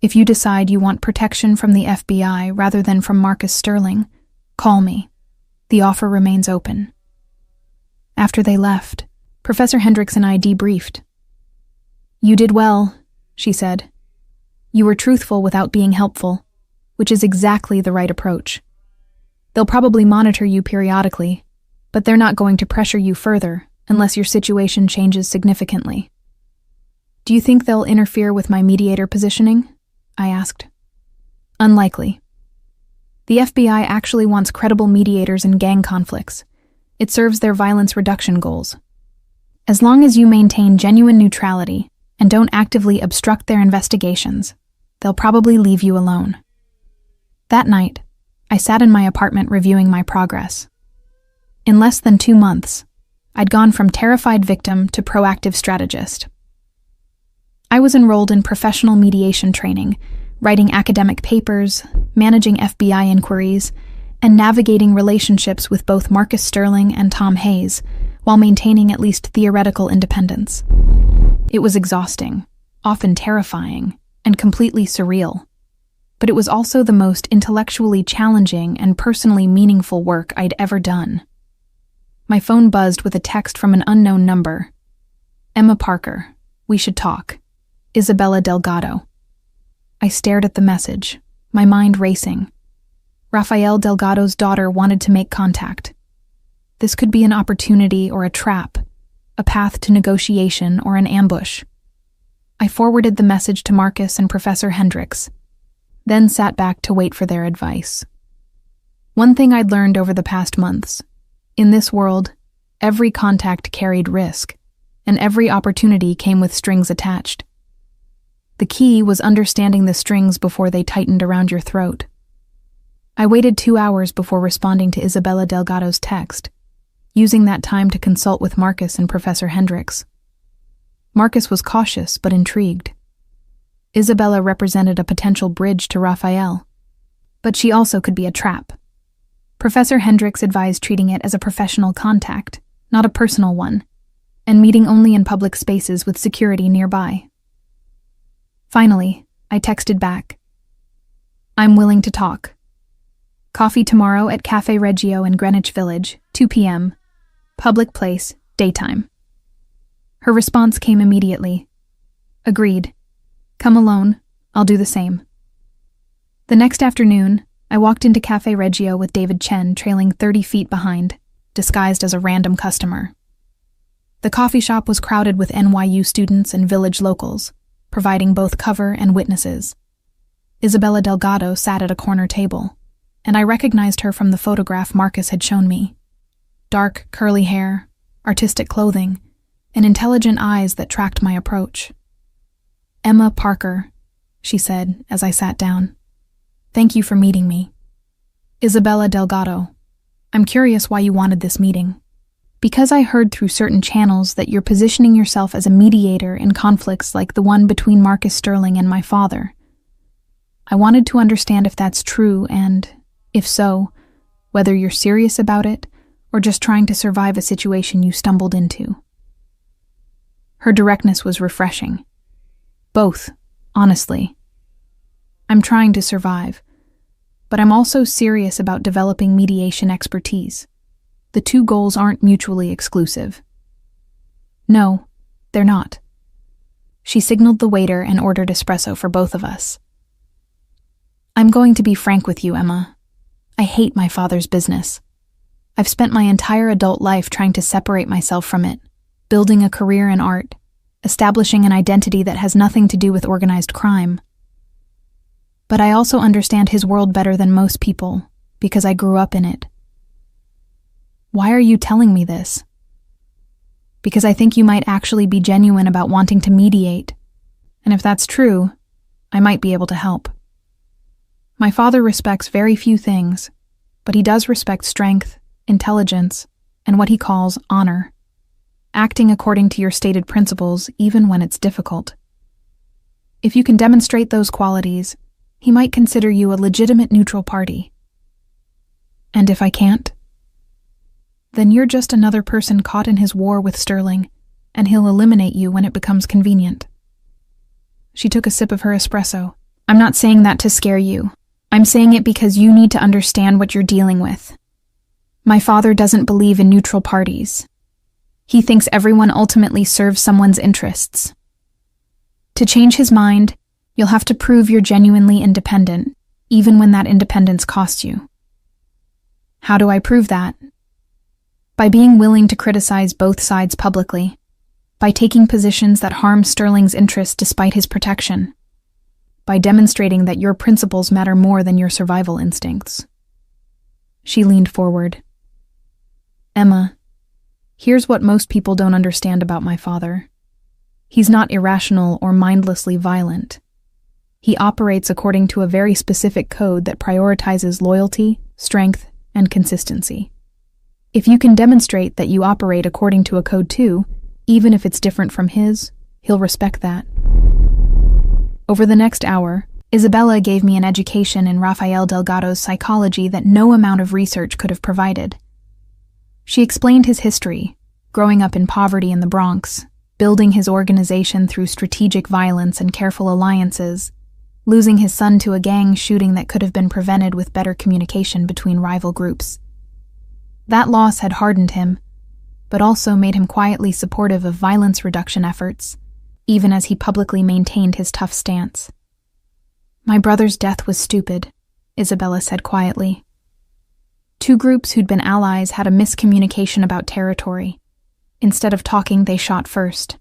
if you decide you want protection from the FBI rather than from Marcus Sterling, call me. The offer remains open." After they left, Professor Hendricks and I debriefed. "You did well," she said. "You were truthful without being helpful, which is exactly the right approach. They'll probably monitor you periodically, but they're not going to pressure you further unless your situation changes significantly." "Do you think they'll interfere with my mediator positioning?" I asked. "Unlikely. The FBI actually wants credible mediators in gang conflicts. It serves their violence reduction goals. As long as you maintain genuine neutrality and don't actively obstruct their investigations, they'll probably leave you alone." That night, I sat in my apartment reviewing my progress. In less than 2 months, I'd gone from terrified victim to proactive strategist. I was enrolled in professional mediation training, writing academic papers, managing FBI inquiries, and navigating relationships with both Marcus Sterling and Tom Hayes, while maintaining at least theoretical independence. It was exhausting, often terrifying, and completely surreal. But it was also the most intellectually challenging and personally meaningful work I'd ever done. My phone buzzed with a text from an unknown number. "Emma Parker, we should talk. Isabella Delgado." I stared at the message, my mind racing. Rafael Delgado's daughter wanted to make contact. This could be an opportunity or a trap, a path to negotiation or an ambush. I forwarded the message to Marcus and Professor Hendricks, then sat back to wait for their advice. One thing I'd learned over the past months: in this world, every contact carried risk, and every opportunity came with strings attached. The key was understanding the strings before they tightened around your throat. I waited 2 hours before responding to Isabella Delgado's text, using that time to consult with Marcus and Professor Hendricks. Marcus was cautious but intrigued. Isabella represented a potential bridge to Rafael, but she also could be a trap. Professor Hendricks advised treating it as a professional contact, not a personal one, and meeting only in public spaces with security nearby. Finally, I texted back. "I'm willing to talk. Coffee tomorrow at Cafe Reggio in Greenwich Village, 2 p.m. Public place, daytime." Her response came immediately. "Agreed. Come alone. I'll do the same." The next afternoon, I walked into Cafe Reggio with David Chen trailing 30 feet behind, disguised as a random customer. The coffee shop was crowded with NYU students and village locals, providing both cover and witnesses. Isabella Delgado sat at a corner table, and I recognized her from the photograph Marcus had shown me. Dark, curly hair, artistic clothing, and intelligent eyes that tracked my approach. "Emma Parker," she said as I sat down. "Thank you for meeting me. Isabella Delgado, I'm curious why you wanted this meeting. Because I heard through certain channels that you're positioning yourself as a mediator in conflicts like the one between Marcus Sterling and my father. I wanted to understand if that's true and, if so, whether you're serious about it or just trying to survive a situation you stumbled into." Her directness was refreshing. Both, honestly. I'm trying to survive, but I'm also serious about developing mediation expertise. The two goals aren't mutually exclusive. "No, they're not." She signaled the waiter and ordered espresso for both of us. "I'm going to be frank with you, Emma. I hate my father's business. I've spent my entire adult life trying to separate myself from it, building a career in art, establishing an identity that has nothing to do with organized crime. But I also understand his world better than most people, because I grew up in it. Why are you telling me this?" because I think you might actually be genuine about wanting to mediate. And if that's true, I might be able to help. My father respects very few things, but he does respect strength, intelligence, and what he calls honor, acting according to your stated principles even when it's difficult. If you can demonstrate those qualities, he might consider you a legitimate neutral party. And if I can't? Then you're just another person caught in his war with Sterling, and he'll eliminate you when it becomes convenient. She took a sip of her espresso. I'm not saying that to scare you. I'm saying it because you need to understand what you're dealing with. My father doesn't believe in neutral parties. He thinks everyone ultimately serves someone's interests. To change his mind, you'll have to prove you're genuinely independent, even when that independence costs you. How do I prove that? By being willing to criticize both sides publicly, by taking positions that harm Sterling's interests despite his protection, by demonstrating that your principles matter more than your survival instincts. She leaned forward. Emma, here's what most people don't understand about my father. He's not irrational or mindlessly violent. He operates according to a very specific code that prioritizes loyalty, strength, and consistency. If you can demonstrate that you operate according to a code too, even if it's different from his, he'll respect that. Over the next hour, Isabella gave me an education in Rafael Delgado's psychology that no amount of research could have provided. She explained his history, growing up in poverty in the Bronx, building his organization through strategic violence and careful alliances, losing his son to a gang shooting that could have been prevented with better communication between rival groups. That loss had hardened him, but also made him quietly supportive of violence reduction efforts, even as he publicly maintained his tough stance. My brother's death was stupid, Isabella said quietly. Two groups who'd been allies had a miscommunication about territory. Instead of talking, they shot first.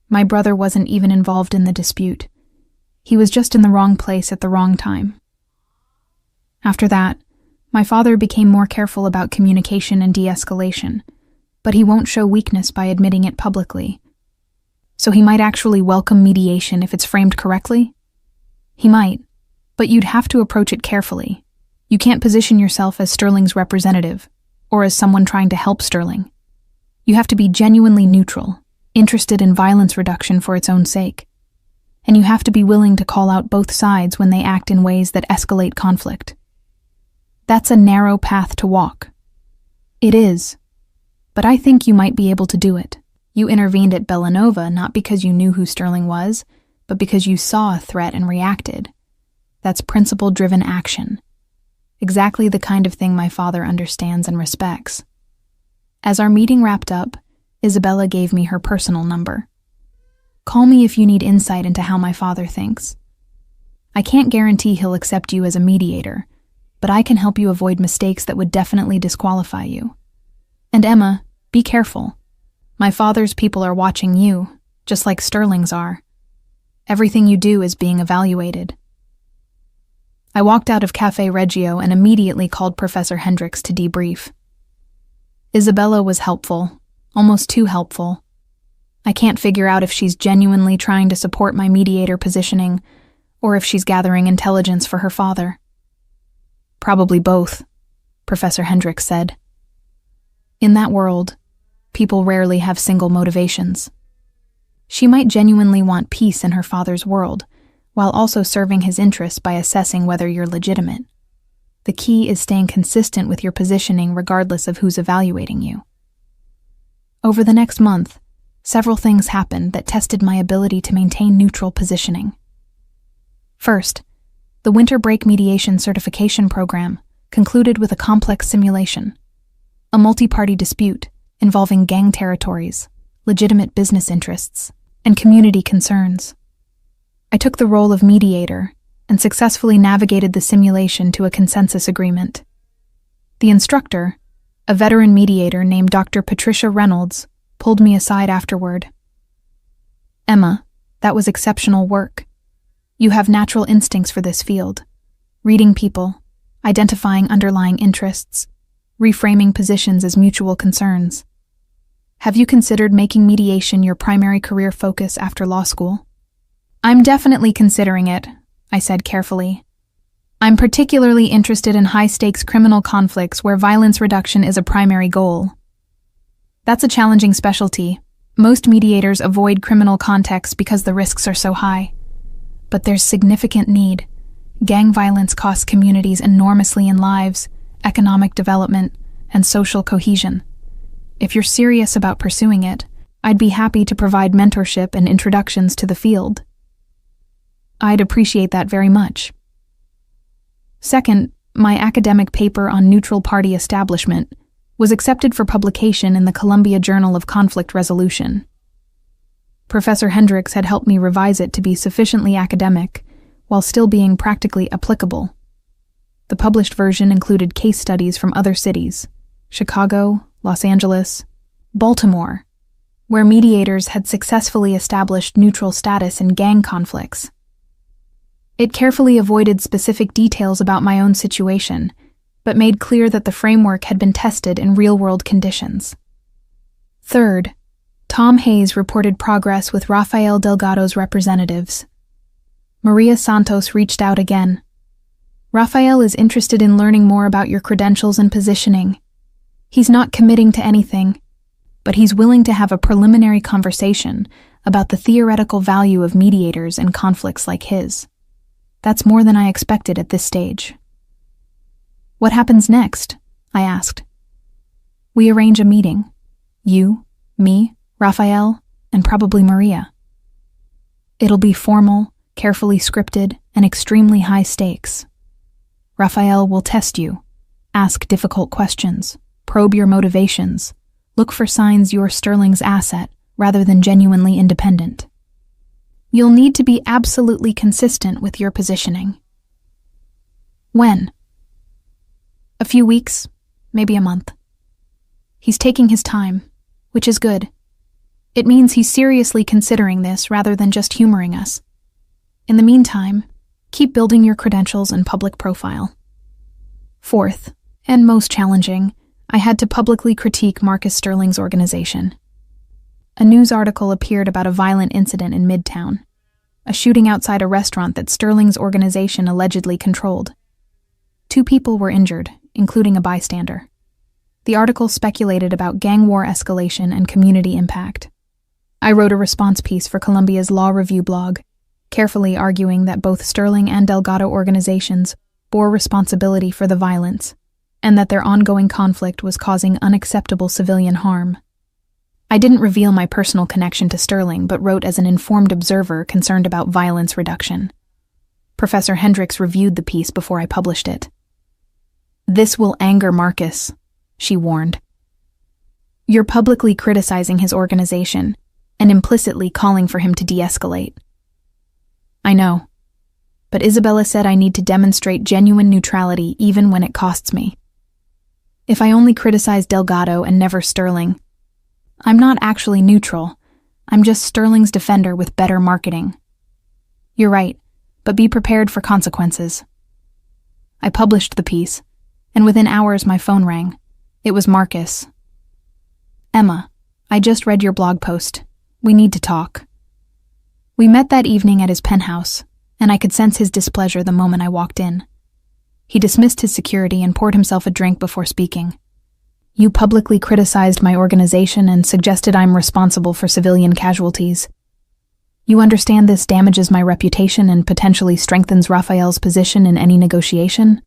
My brother wasn't even involved in the dispute. He was just in the wrong place at the wrong time. After that, my father became more careful about communication and de-escalation, but he won't show weakness by admitting it publicly. So he might actually welcome mediation if it's framed correctly? He might, but you'd have to approach it carefully. You can't position yourself as Sterling's representative, or as someone trying to help Sterling. You have to be genuinely neutral, interested in violence reduction for its own sake. And you have to be willing to call out both sides when they act in ways that escalate conflict. That's a narrow path to walk. It is, but I think you might be able to do it. You intervened at Bellanova not because you knew who Sterling was, but because you saw a threat and reacted. That's principle-driven action. Exactly the kind of thing my father understands and respects. As our meeting wrapped up, Isabella gave me her personal number. Call me if you need insight into how my father thinks. I can't guarantee he'll accept you as a mediator, but I can help you avoid mistakes that would definitely disqualify you. And Emma, be careful. My father's people are watching you, just like Sterling's are. Everything you do is being evaluated. I walked out of Cafe Reggio and immediately called Professor Hendricks to debrief. Isabella was helpful, almost too helpful. I can't figure out if she's genuinely trying to support my mediator positioning, or if she's gathering intelligence for her father. Probably both, Professor Hendricks said. In that world, people rarely have single motivations. She might genuinely want peace in her father's world, while also serving his interests by assessing whether you're legitimate. The key is staying consistent with your positioning regardless of who's evaluating you. Over the next month, several things happened that tested my ability to maintain neutral positioning. First, the Winter Break Mediation Certification Program concluded with a complex simulation, a multi-party dispute involving gang territories, legitimate business interests, and community concerns. I took the role of mediator and successfully navigated the simulation to a consensus agreement. The instructor, a veteran mediator named Dr. Patricia Reynolds, pulled me aside afterward. Emma, that was exceptional work. You have natural instincts for this field. Reading people, identifying underlying interests, reframing positions as mutual concerns. Have you considered making mediation your primary career focus after law school? I'm definitely considering it, I said carefully. I'm particularly interested in high-stakes criminal conflicts where violence reduction is a primary goal. That's a challenging specialty. Most mediators avoid criminal contexts because the risks are so high. But there's significant need. Gang violence costs communities enormously in lives, economic development, and social cohesion. If you're serious about pursuing it, I'd be happy to provide mentorship and introductions to the field. I'd appreciate that very much. Second, my academic paper on neutral party establishment was accepted for publication in the Columbia Journal of Conflict Resolution. Professor Hendricks had helped me revise it to be sufficiently academic while still being practically applicable. The published version included case studies from other cities, Chicago, Los Angeles, Baltimore, where mediators had successfully established neutral status in gang conflicts. It carefully avoided specific details about my own situation, but made clear that the framework had been tested in real-world conditions. Third, Tom Hayes reported progress with Rafael Delgado's representatives. Maria Santos reached out again. Rafael is interested in learning more about your credentials and positioning. He's not committing to anything, but he's willing to have a preliminary conversation about the theoretical value of mediators in conflicts like his. That's more than I expected at this stage. What happens next? I asked. We arrange a meeting. You, me, Rafael, and probably Maria. It'll be formal, carefully scripted, and extremely high stakes. Rafael will test you, ask difficult questions, probe your motivations, look for signs you're Sterling's asset rather than genuinely independent. You'll need to be absolutely consistent with your positioning. When? A few weeks, maybe a month. He's taking his time, which is good. It means he's seriously considering this rather than just humoring us. In the meantime, keep building your credentials and public profile. Fourth, and most challenging, I had to publicly critique Marcus Sterling's organization. A news article appeared about a violent incident in Midtown, a shooting outside a restaurant that Sterling's organization allegedly controlled. 2 people were injured, including a bystander. The article speculated about gang war escalation and community impact. I wrote a response piece for Columbia's Law Review blog, carefully arguing that both Sterling and Delgado organizations bore responsibility for the violence, and that their ongoing conflict was causing unacceptable civilian harm. I didn't reveal my personal connection to Sterling, but wrote as an informed observer concerned about violence reduction. Professor Hendricks reviewed the piece before I published it. This will anger Marcus, she warned. You're publicly criticizing his organization and implicitly calling for him to de-escalate. I know, but Isabella said I need to demonstrate genuine neutrality even when it costs me. If I only criticize Delgado and never Sterling, I'm not actually neutral. I'm just Sterling's defender with better marketing. You're right, but be prepared for consequences. I published the piece, and within hours my phone rang. It was Marcus. Emma, I just read your blog post. We need to talk. We met that evening at his penthouse, and I could sense his displeasure the moment I walked in. He dismissed his security and poured himself a drink before speaking. You publicly criticized my organization and suggested I'm responsible for civilian casualties. You understand this damages my reputation and potentially strengthens Rafael's position in any negotiation?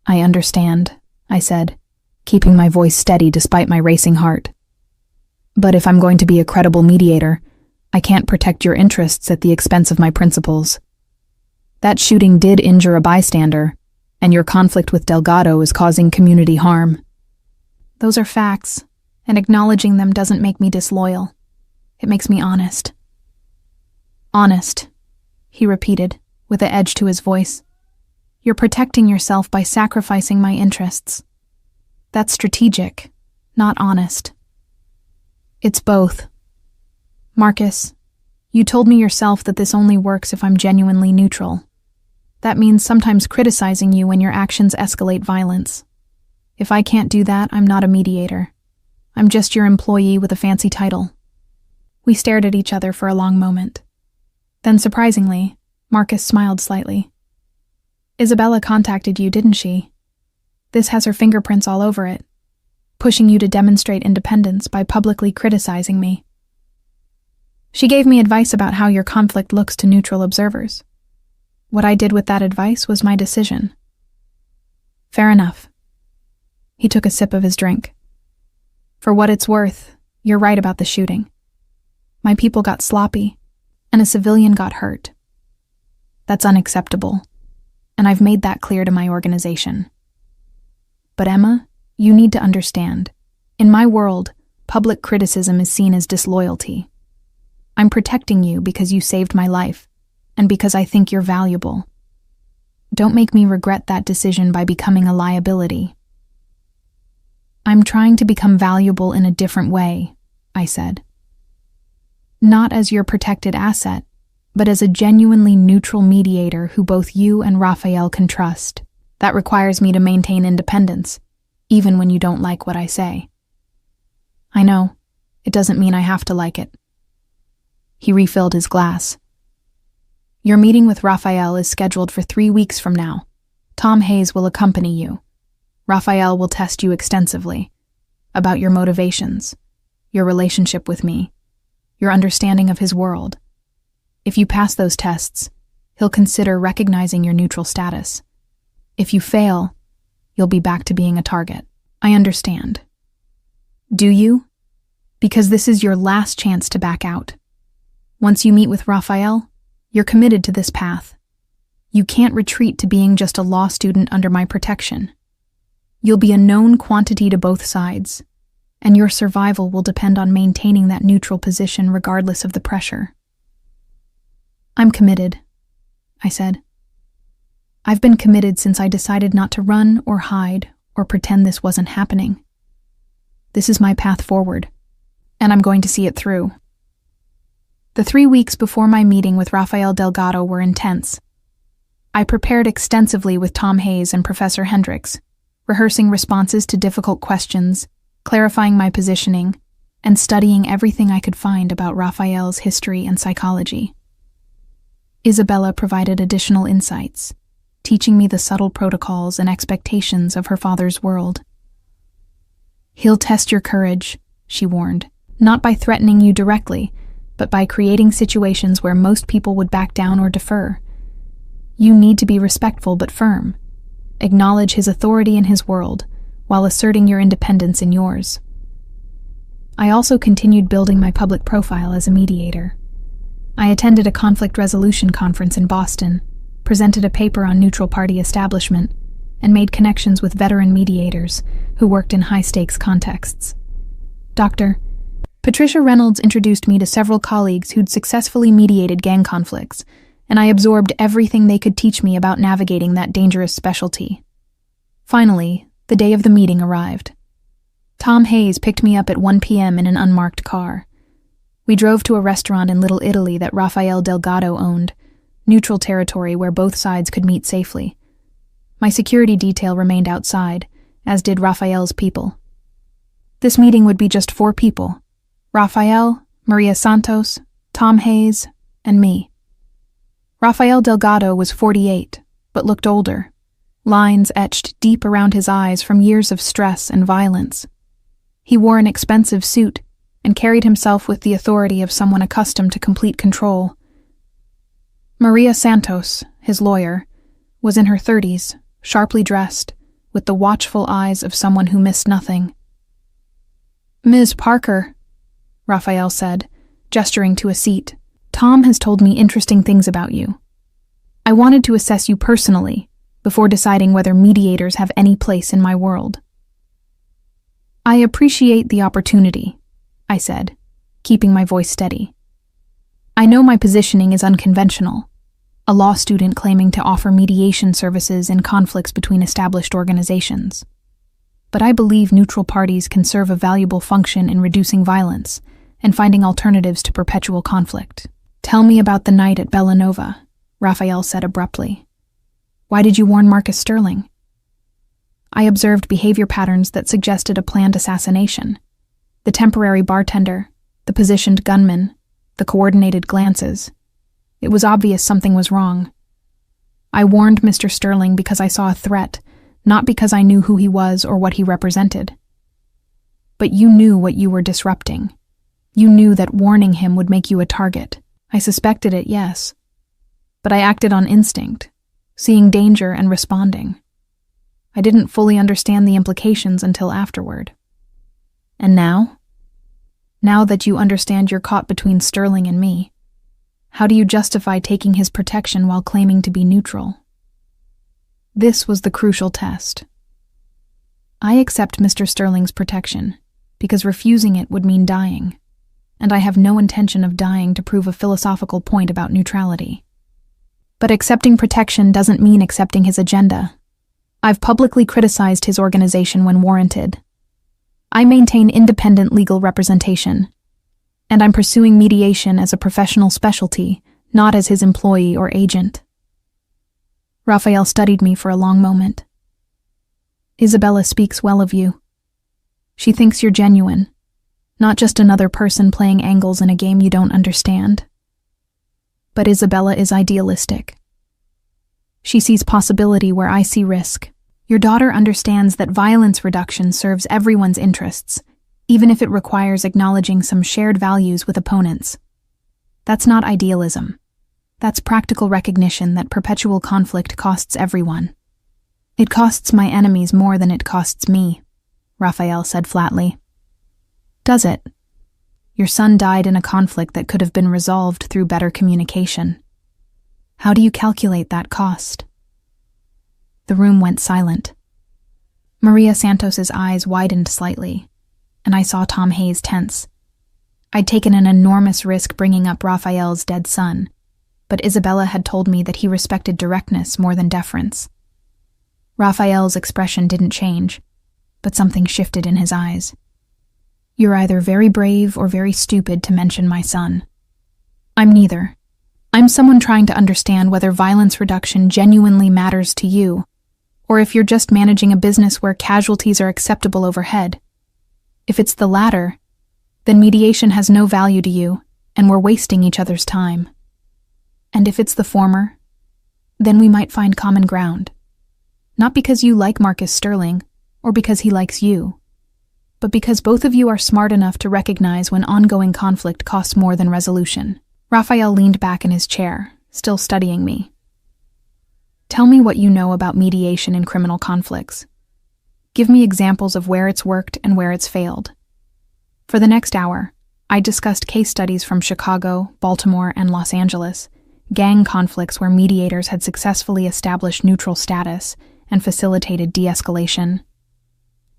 I understand, I said, keeping my voice steady despite my racing heart. But if I'm going to be a credible mediator, I can't protect your interests at the expense of my principles. That shooting did injure a bystander, and your conflict with Delgado is causing community harm. Those are facts, and acknowledging them doesn't make me disloyal. It makes me honest. Honest, he repeated, with an edge to his voice. You're protecting yourself by sacrificing my interests. That's strategic, not honest. It's both. Marcus, you told me yourself that this only works if I'm genuinely neutral. That means sometimes criticizing you when your actions escalate violence. If I can't do that, I'm not a mediator. I'm just your employee with a fancy title." We stared at each other for a long moment. Then, surprisingly, Marcus smiled slightly. "Isabella contacted you, didn't she? This has her fingerprints all over it, pushing you to demonstrate independence by publicly criticizing me. She gave me advice about how your conflict looks to neutral observers. What I did with that advice was my decision." "Fair enough." He took a sip of his drink. "For what it's worth, you're right about the shooting. My people got sloppy, and a civilian got hurt. That's unacceptable, and I've made that clear to my organization. But Emma, you need to understand, in my world, public criticism is seen as disloyalty. I'm protecting you because you saved my life, and because I think you're valuable. Don't make me regret that decision by becoming a liability." "I'm trying to become valuable in a different way," I said. "Not as your protected asset, but as a genuinely neutral mediator who both you and Raphael can trust. That requires me to maintain independence, even when you don't like what I say." "I know. It doesn't mean I have to like it." He refilled his glass. "Your meeting with Raphael is scheduled for 3 weeks from now. Tom Hayes will accompany you. Raphael will test you extensively about your motivations, your relationship with me, your understanding of his world. If you pass those tests, he'll consider recognizing your neutral status. If you fail, you'll be back to being a target." "I understand." "Do you? Because this is your last chance to back out. Once you meet with Raphael, you're committed to this path. You can't retreat to being just a law student under my protection. You'll be a known quantity to both sides, and your survival will depend on maintaining that neutral position regardless of the pressure." "I'm committed," I said. "I've been committed since I decided not to run or hide or pretend this wasn't happening. This is my path forward, and I'm going to see it through." The 3 weeks before my meeting with Raphael Delgado were intense. I prepared extensively with Tom Hayes and Professor Hendricks, rehearsing responses to difficult questions, clarifying my positioning, and studying everything I could find about Raphael's history and psychology. Isabella provided additional insights, teaching me the subtle protocols and expectations of her father's world. "He'll test your courage," she warned, "not by threatening you directly, but by creating situations where most people would back down or defer. You need to be respectful but firm. Acknowledge his authority in his world, while asserting your independence in yours." I also continued building my public profile as a mediator. I attended a conflict resolution conference in Boston, presented a paper on neutral party establishment, and made connections with veteran mediators who worked in high-stakes contexts. Dr. Patricia Reynolds introduced me to several colleagues who'd successfully mediated gang conflicts, and I absorbed everything they could teach me about navigating that dangerous specialty. Finally, the day of the meeting arrived. Tom Hayes picked me up at 1 p.m. in an unmarked car. We drove to a restaurant in Little Italy that Raphael Delgado owned, neutral territory where both sides could meet safely. My security detail remained outside, as did Raphael's people. This meeting would be just 4 people: Raphael, Maria Santos, Tom Hayes, and me. Raphael Delgado was 48, but looked older, lines etched deep around his eyes from years of stress and violence. He wore an expensive suit and carried himself with the authority of someone accustomed to complete control. Maria Santos, his lawyer, was in her 30s, sharply dressed, with the watchful eyes of someone who missed nothing. "Ms. Parker," Raphael said, gesturing to a seat, "Tom has told me interesting things about you. I wanted to assess you personally before deciding whether mediators have any place in my world." "I appreciate the opportunity," I said, keeping my voice steady. "I know my positioning is unconventional, a law student claiming to offer mediation services in conflicts between established organizations. But I believe neutral parties can serve a valuable function in reducing violence and finding alternatives to perpetual conflict." "Tell me about the night at Bellanova," Raphael said abruptly. "Why did you warn Marcus Sterling?" I observed behavior patterns that suggested a planned assassination. The temporary bartender, the positioned gunman, the coordinated glances. It was obvious something was wrong. I warned Mr. Sterling because I saw a threat, not because I knew who he was or what he represented. But you knew what you were disrupting. You knew that warning him would make you a target. I suspected it, yes. But I acted on instinct, seeing danger and responding. I didn't fully understand the implications until afterward. And now? Now that you understand you're caught between Sterling and me, how do you justify taking his protection while claiming to be neutral? This was the crucial test. I accept Mr. Sterling's protection because refusing it would mean dying, and I have no intention of dying to prove a philosophical point about neutrality. But accepting protection doesn't mean accepting his agenda. I've publicly criticized his organization when warranted. I maintain independent legal representation, and I'm pursuing mediation as a professional specialty, not as his employee or agent. Raphael studied me for a long moment. Isabella speaks well of you. She thinks you're genuine, not just another person playing angles in a game you don't understand. But Isabella is idealistic. She sees possibility where I see risk. Your daughter understands that violence reduction serves everyone's interests, even if it requires acknowledging some shared values with opponents. That's not idealism. That's practical recognition that perpetual conflict costs everyone. It costs my enemies more than it costs me, Raphael said flatly. Does it? Your son died in a conflict that could have been resolved through better communication. How do you calculate that cost? The room went silent. Maria Santos's eyes widened slightly, and I saw Tom Hayes tense. I'd taken an enormous risk bringing up Raphael's dead son, but Isabella had told me that he respected directness more than deference. Raphael's expression didn't change, but something shifted in his eyes. You're either very brave or very stupid to mention my son. I'm neither. I'm someone trying to understand whether violence reduction genuinely matters to you, or if you're just managing a business where casualties are acceptable overhead. If it's the latter, then mediation has no value to you, and we're wasting each other's time. And if it's the former, then we might find common ground. Not because you like Marcus Sterling, or because he likes you, but because both of you are smart enough to recognize when ongoing conflict costs more than resolution. Raphael leaned back in his chair, still studying me. Tell me what you know about mediation in criminal conflicts. Give me examples of where it's worked and where it's failed. For the next hour, I discussed case studies from Chicago, Baltimore, and Los Angeles, gang conflicts where mediators had successfully established neutral status and facilitated de-escalation.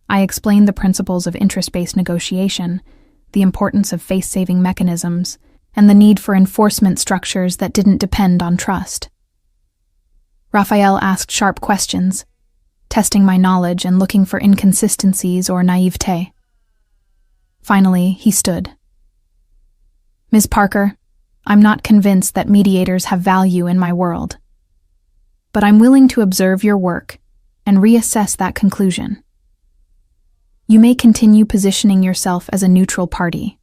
I explained the principles of interest-based negotiation, the importance of face-saving mechanisms, and the need for enforcement structures that didn't depend on trust. Raphael asked sharp questions, testing my knowledge and looking for inconsistencies or naivete. Finally, he stood. Ms. Parker, I'm not convinced that mediators have value in my world. But I'm willing to observe your work and reassess that conclusion. You may continue positioning yourself as a neutral party.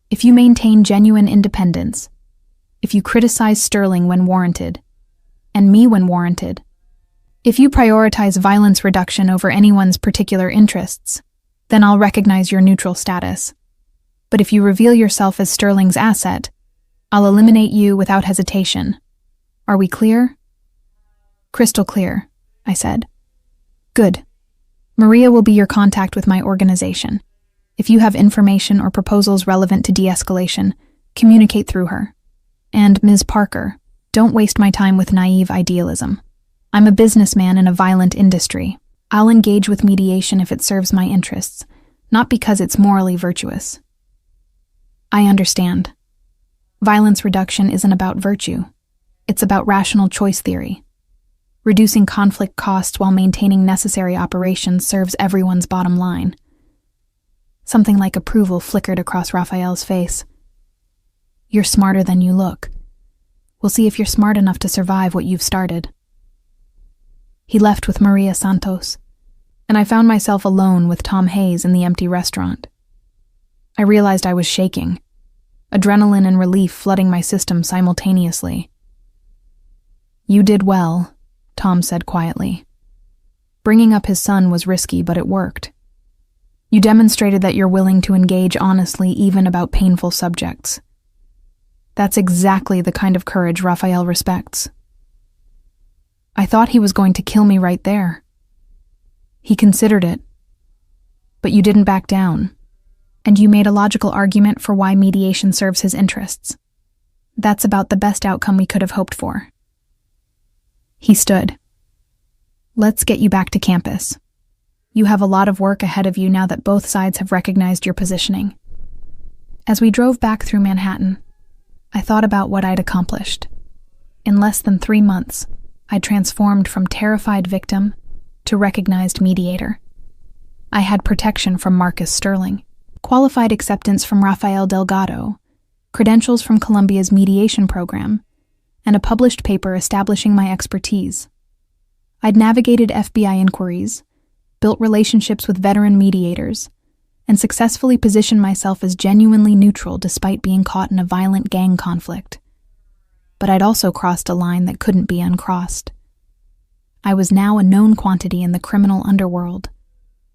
If you maintain genuine independence, if you criticize Sterling when warranted, and me when warranted, if you prioritize violence reduction over anyone's particular interests, then I'll recognize your neutral status. But if you reveal yourself as Sterling's asset, I'll eliminate you without hesitation. Are we clear? Crystal clear, I said. Good. Maria will be your contact with my organization. If you have information or proposals relevant to de-escalation, communicate through her. And Ms. Parker, don't waste my time with naive idealism. I'm a businessman in a violent industry. I'll engage with mediation if it serves my interests, not because it's morally virtuous. I understand. Violence reduction isn't about virtue. It's about rational choice theory. Reducing conflict costs while maintaining necessary operations serves everyone's bottom line. Something like approval flickered across Raphael's face. You're smarter than you look. We'll see if you're smart enough to survive what you've started. He left with Maria Santos, and I found myself alone with Tom Hayes in the empty restaurant. I realized I was shaking, adrenaline and relief flooding my system simultaneously. "You did well," Tom said quietly. "Bringing up his son was risky, but it worked. You demonstrated that you're willing to engage honestly even about painful subjects. That's exactly the kind of courage Raphael respects." "I thought he was going to kill me right there." "He considered it. But you didn't back down. And you made a logical argument for why mediation serves his interests. That's about the best outcome we could have hoped for." He stood. "Let's get you back to campus. You have a lot of work ahead of you now that both sides have recognized your positioning." As we drove back through Manhattan, I thought about what I'd accomplished. In less than 3 months, I'd transformed from terrified victim to recognized mediator. I had protection from Marcus Sterling, qualified acceptance from Rafael Delgado, credentials from Columbia's mediation program, and a published paper establishing my expertise. I'd navigated FBI inquiries, built relationships with veteran mediators, and successfully positioned myself as genuinely neutral despite being caught in a violent gang conflict. But I'd also crossed a line that couldn't be uncrossed. I was now a known quantity in the criminal underworld,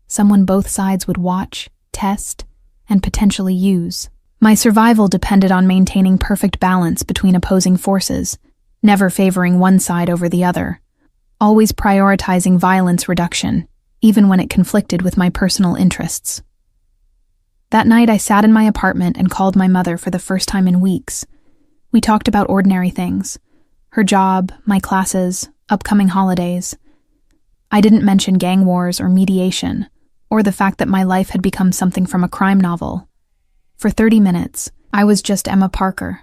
someone both sides would watch, test, and potentially use. My survival depended on maintaining perfect balance between opposing forces, never favoring one side over the other, always prioritizing violence reduction, even when it conflicted with my personal interests. That night I sat in my apartment and called my mother for the first time in weeks. We talked about ordinary things, her job, my classes, upcoming holidays. I didn't mention gang wars or mediation, or the fact that my life had become something from a crime novel. For 30 minutes, I was just Emma Parker,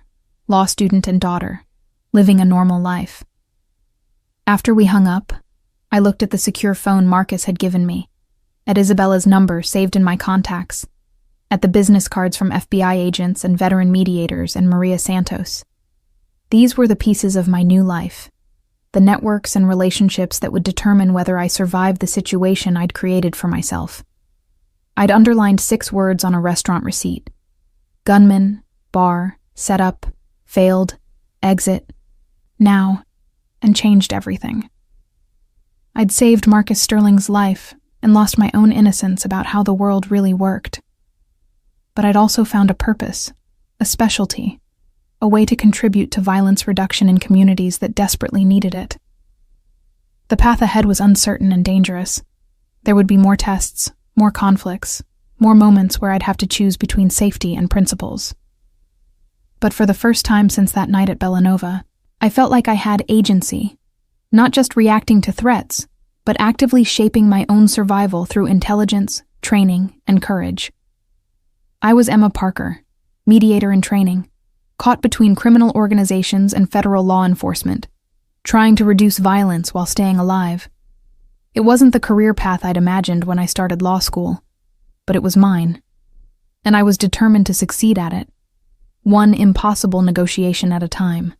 law student and daughter, living a normal life. After we hung up, I looked at the secure phone Marcus had given me, at Isabella's number saved in my contacts, at the business cards from FBI agents and veteran mediators and Maria Santos. These were the pieces of my new life, the networks and relationships that would determine whether I survived the situation I'd created for myself. I'd underlined 6 words on a restaurant receipt: gunman, bar, setup, failed, exit, now, and changed everything. I'd saved Marcus Sterling's life and lost my own innocence about how the world really worked. But I'd also found a purpose, a specialty, a way to contribute to violence reduction in communities that desperately needed it. The path ahead was uncertain and dangerous. There would be more tests, more conflicts, more moments where I'd have to choose between safety and principles. But for the first time since that night at Bellanova, I felt like I had agency, not just reacting to threats, but actively shaping my own survival through intelligence, training, and courage. I was Emma Parker, mediator in training, caught between criminal organizations and federal law enforcement, trying to reduce violence while staying alive. It wasn't the career path I'd imagined when I started law school, but it was mine, and I was determined to succeed at it, one impossible negotiation at a time.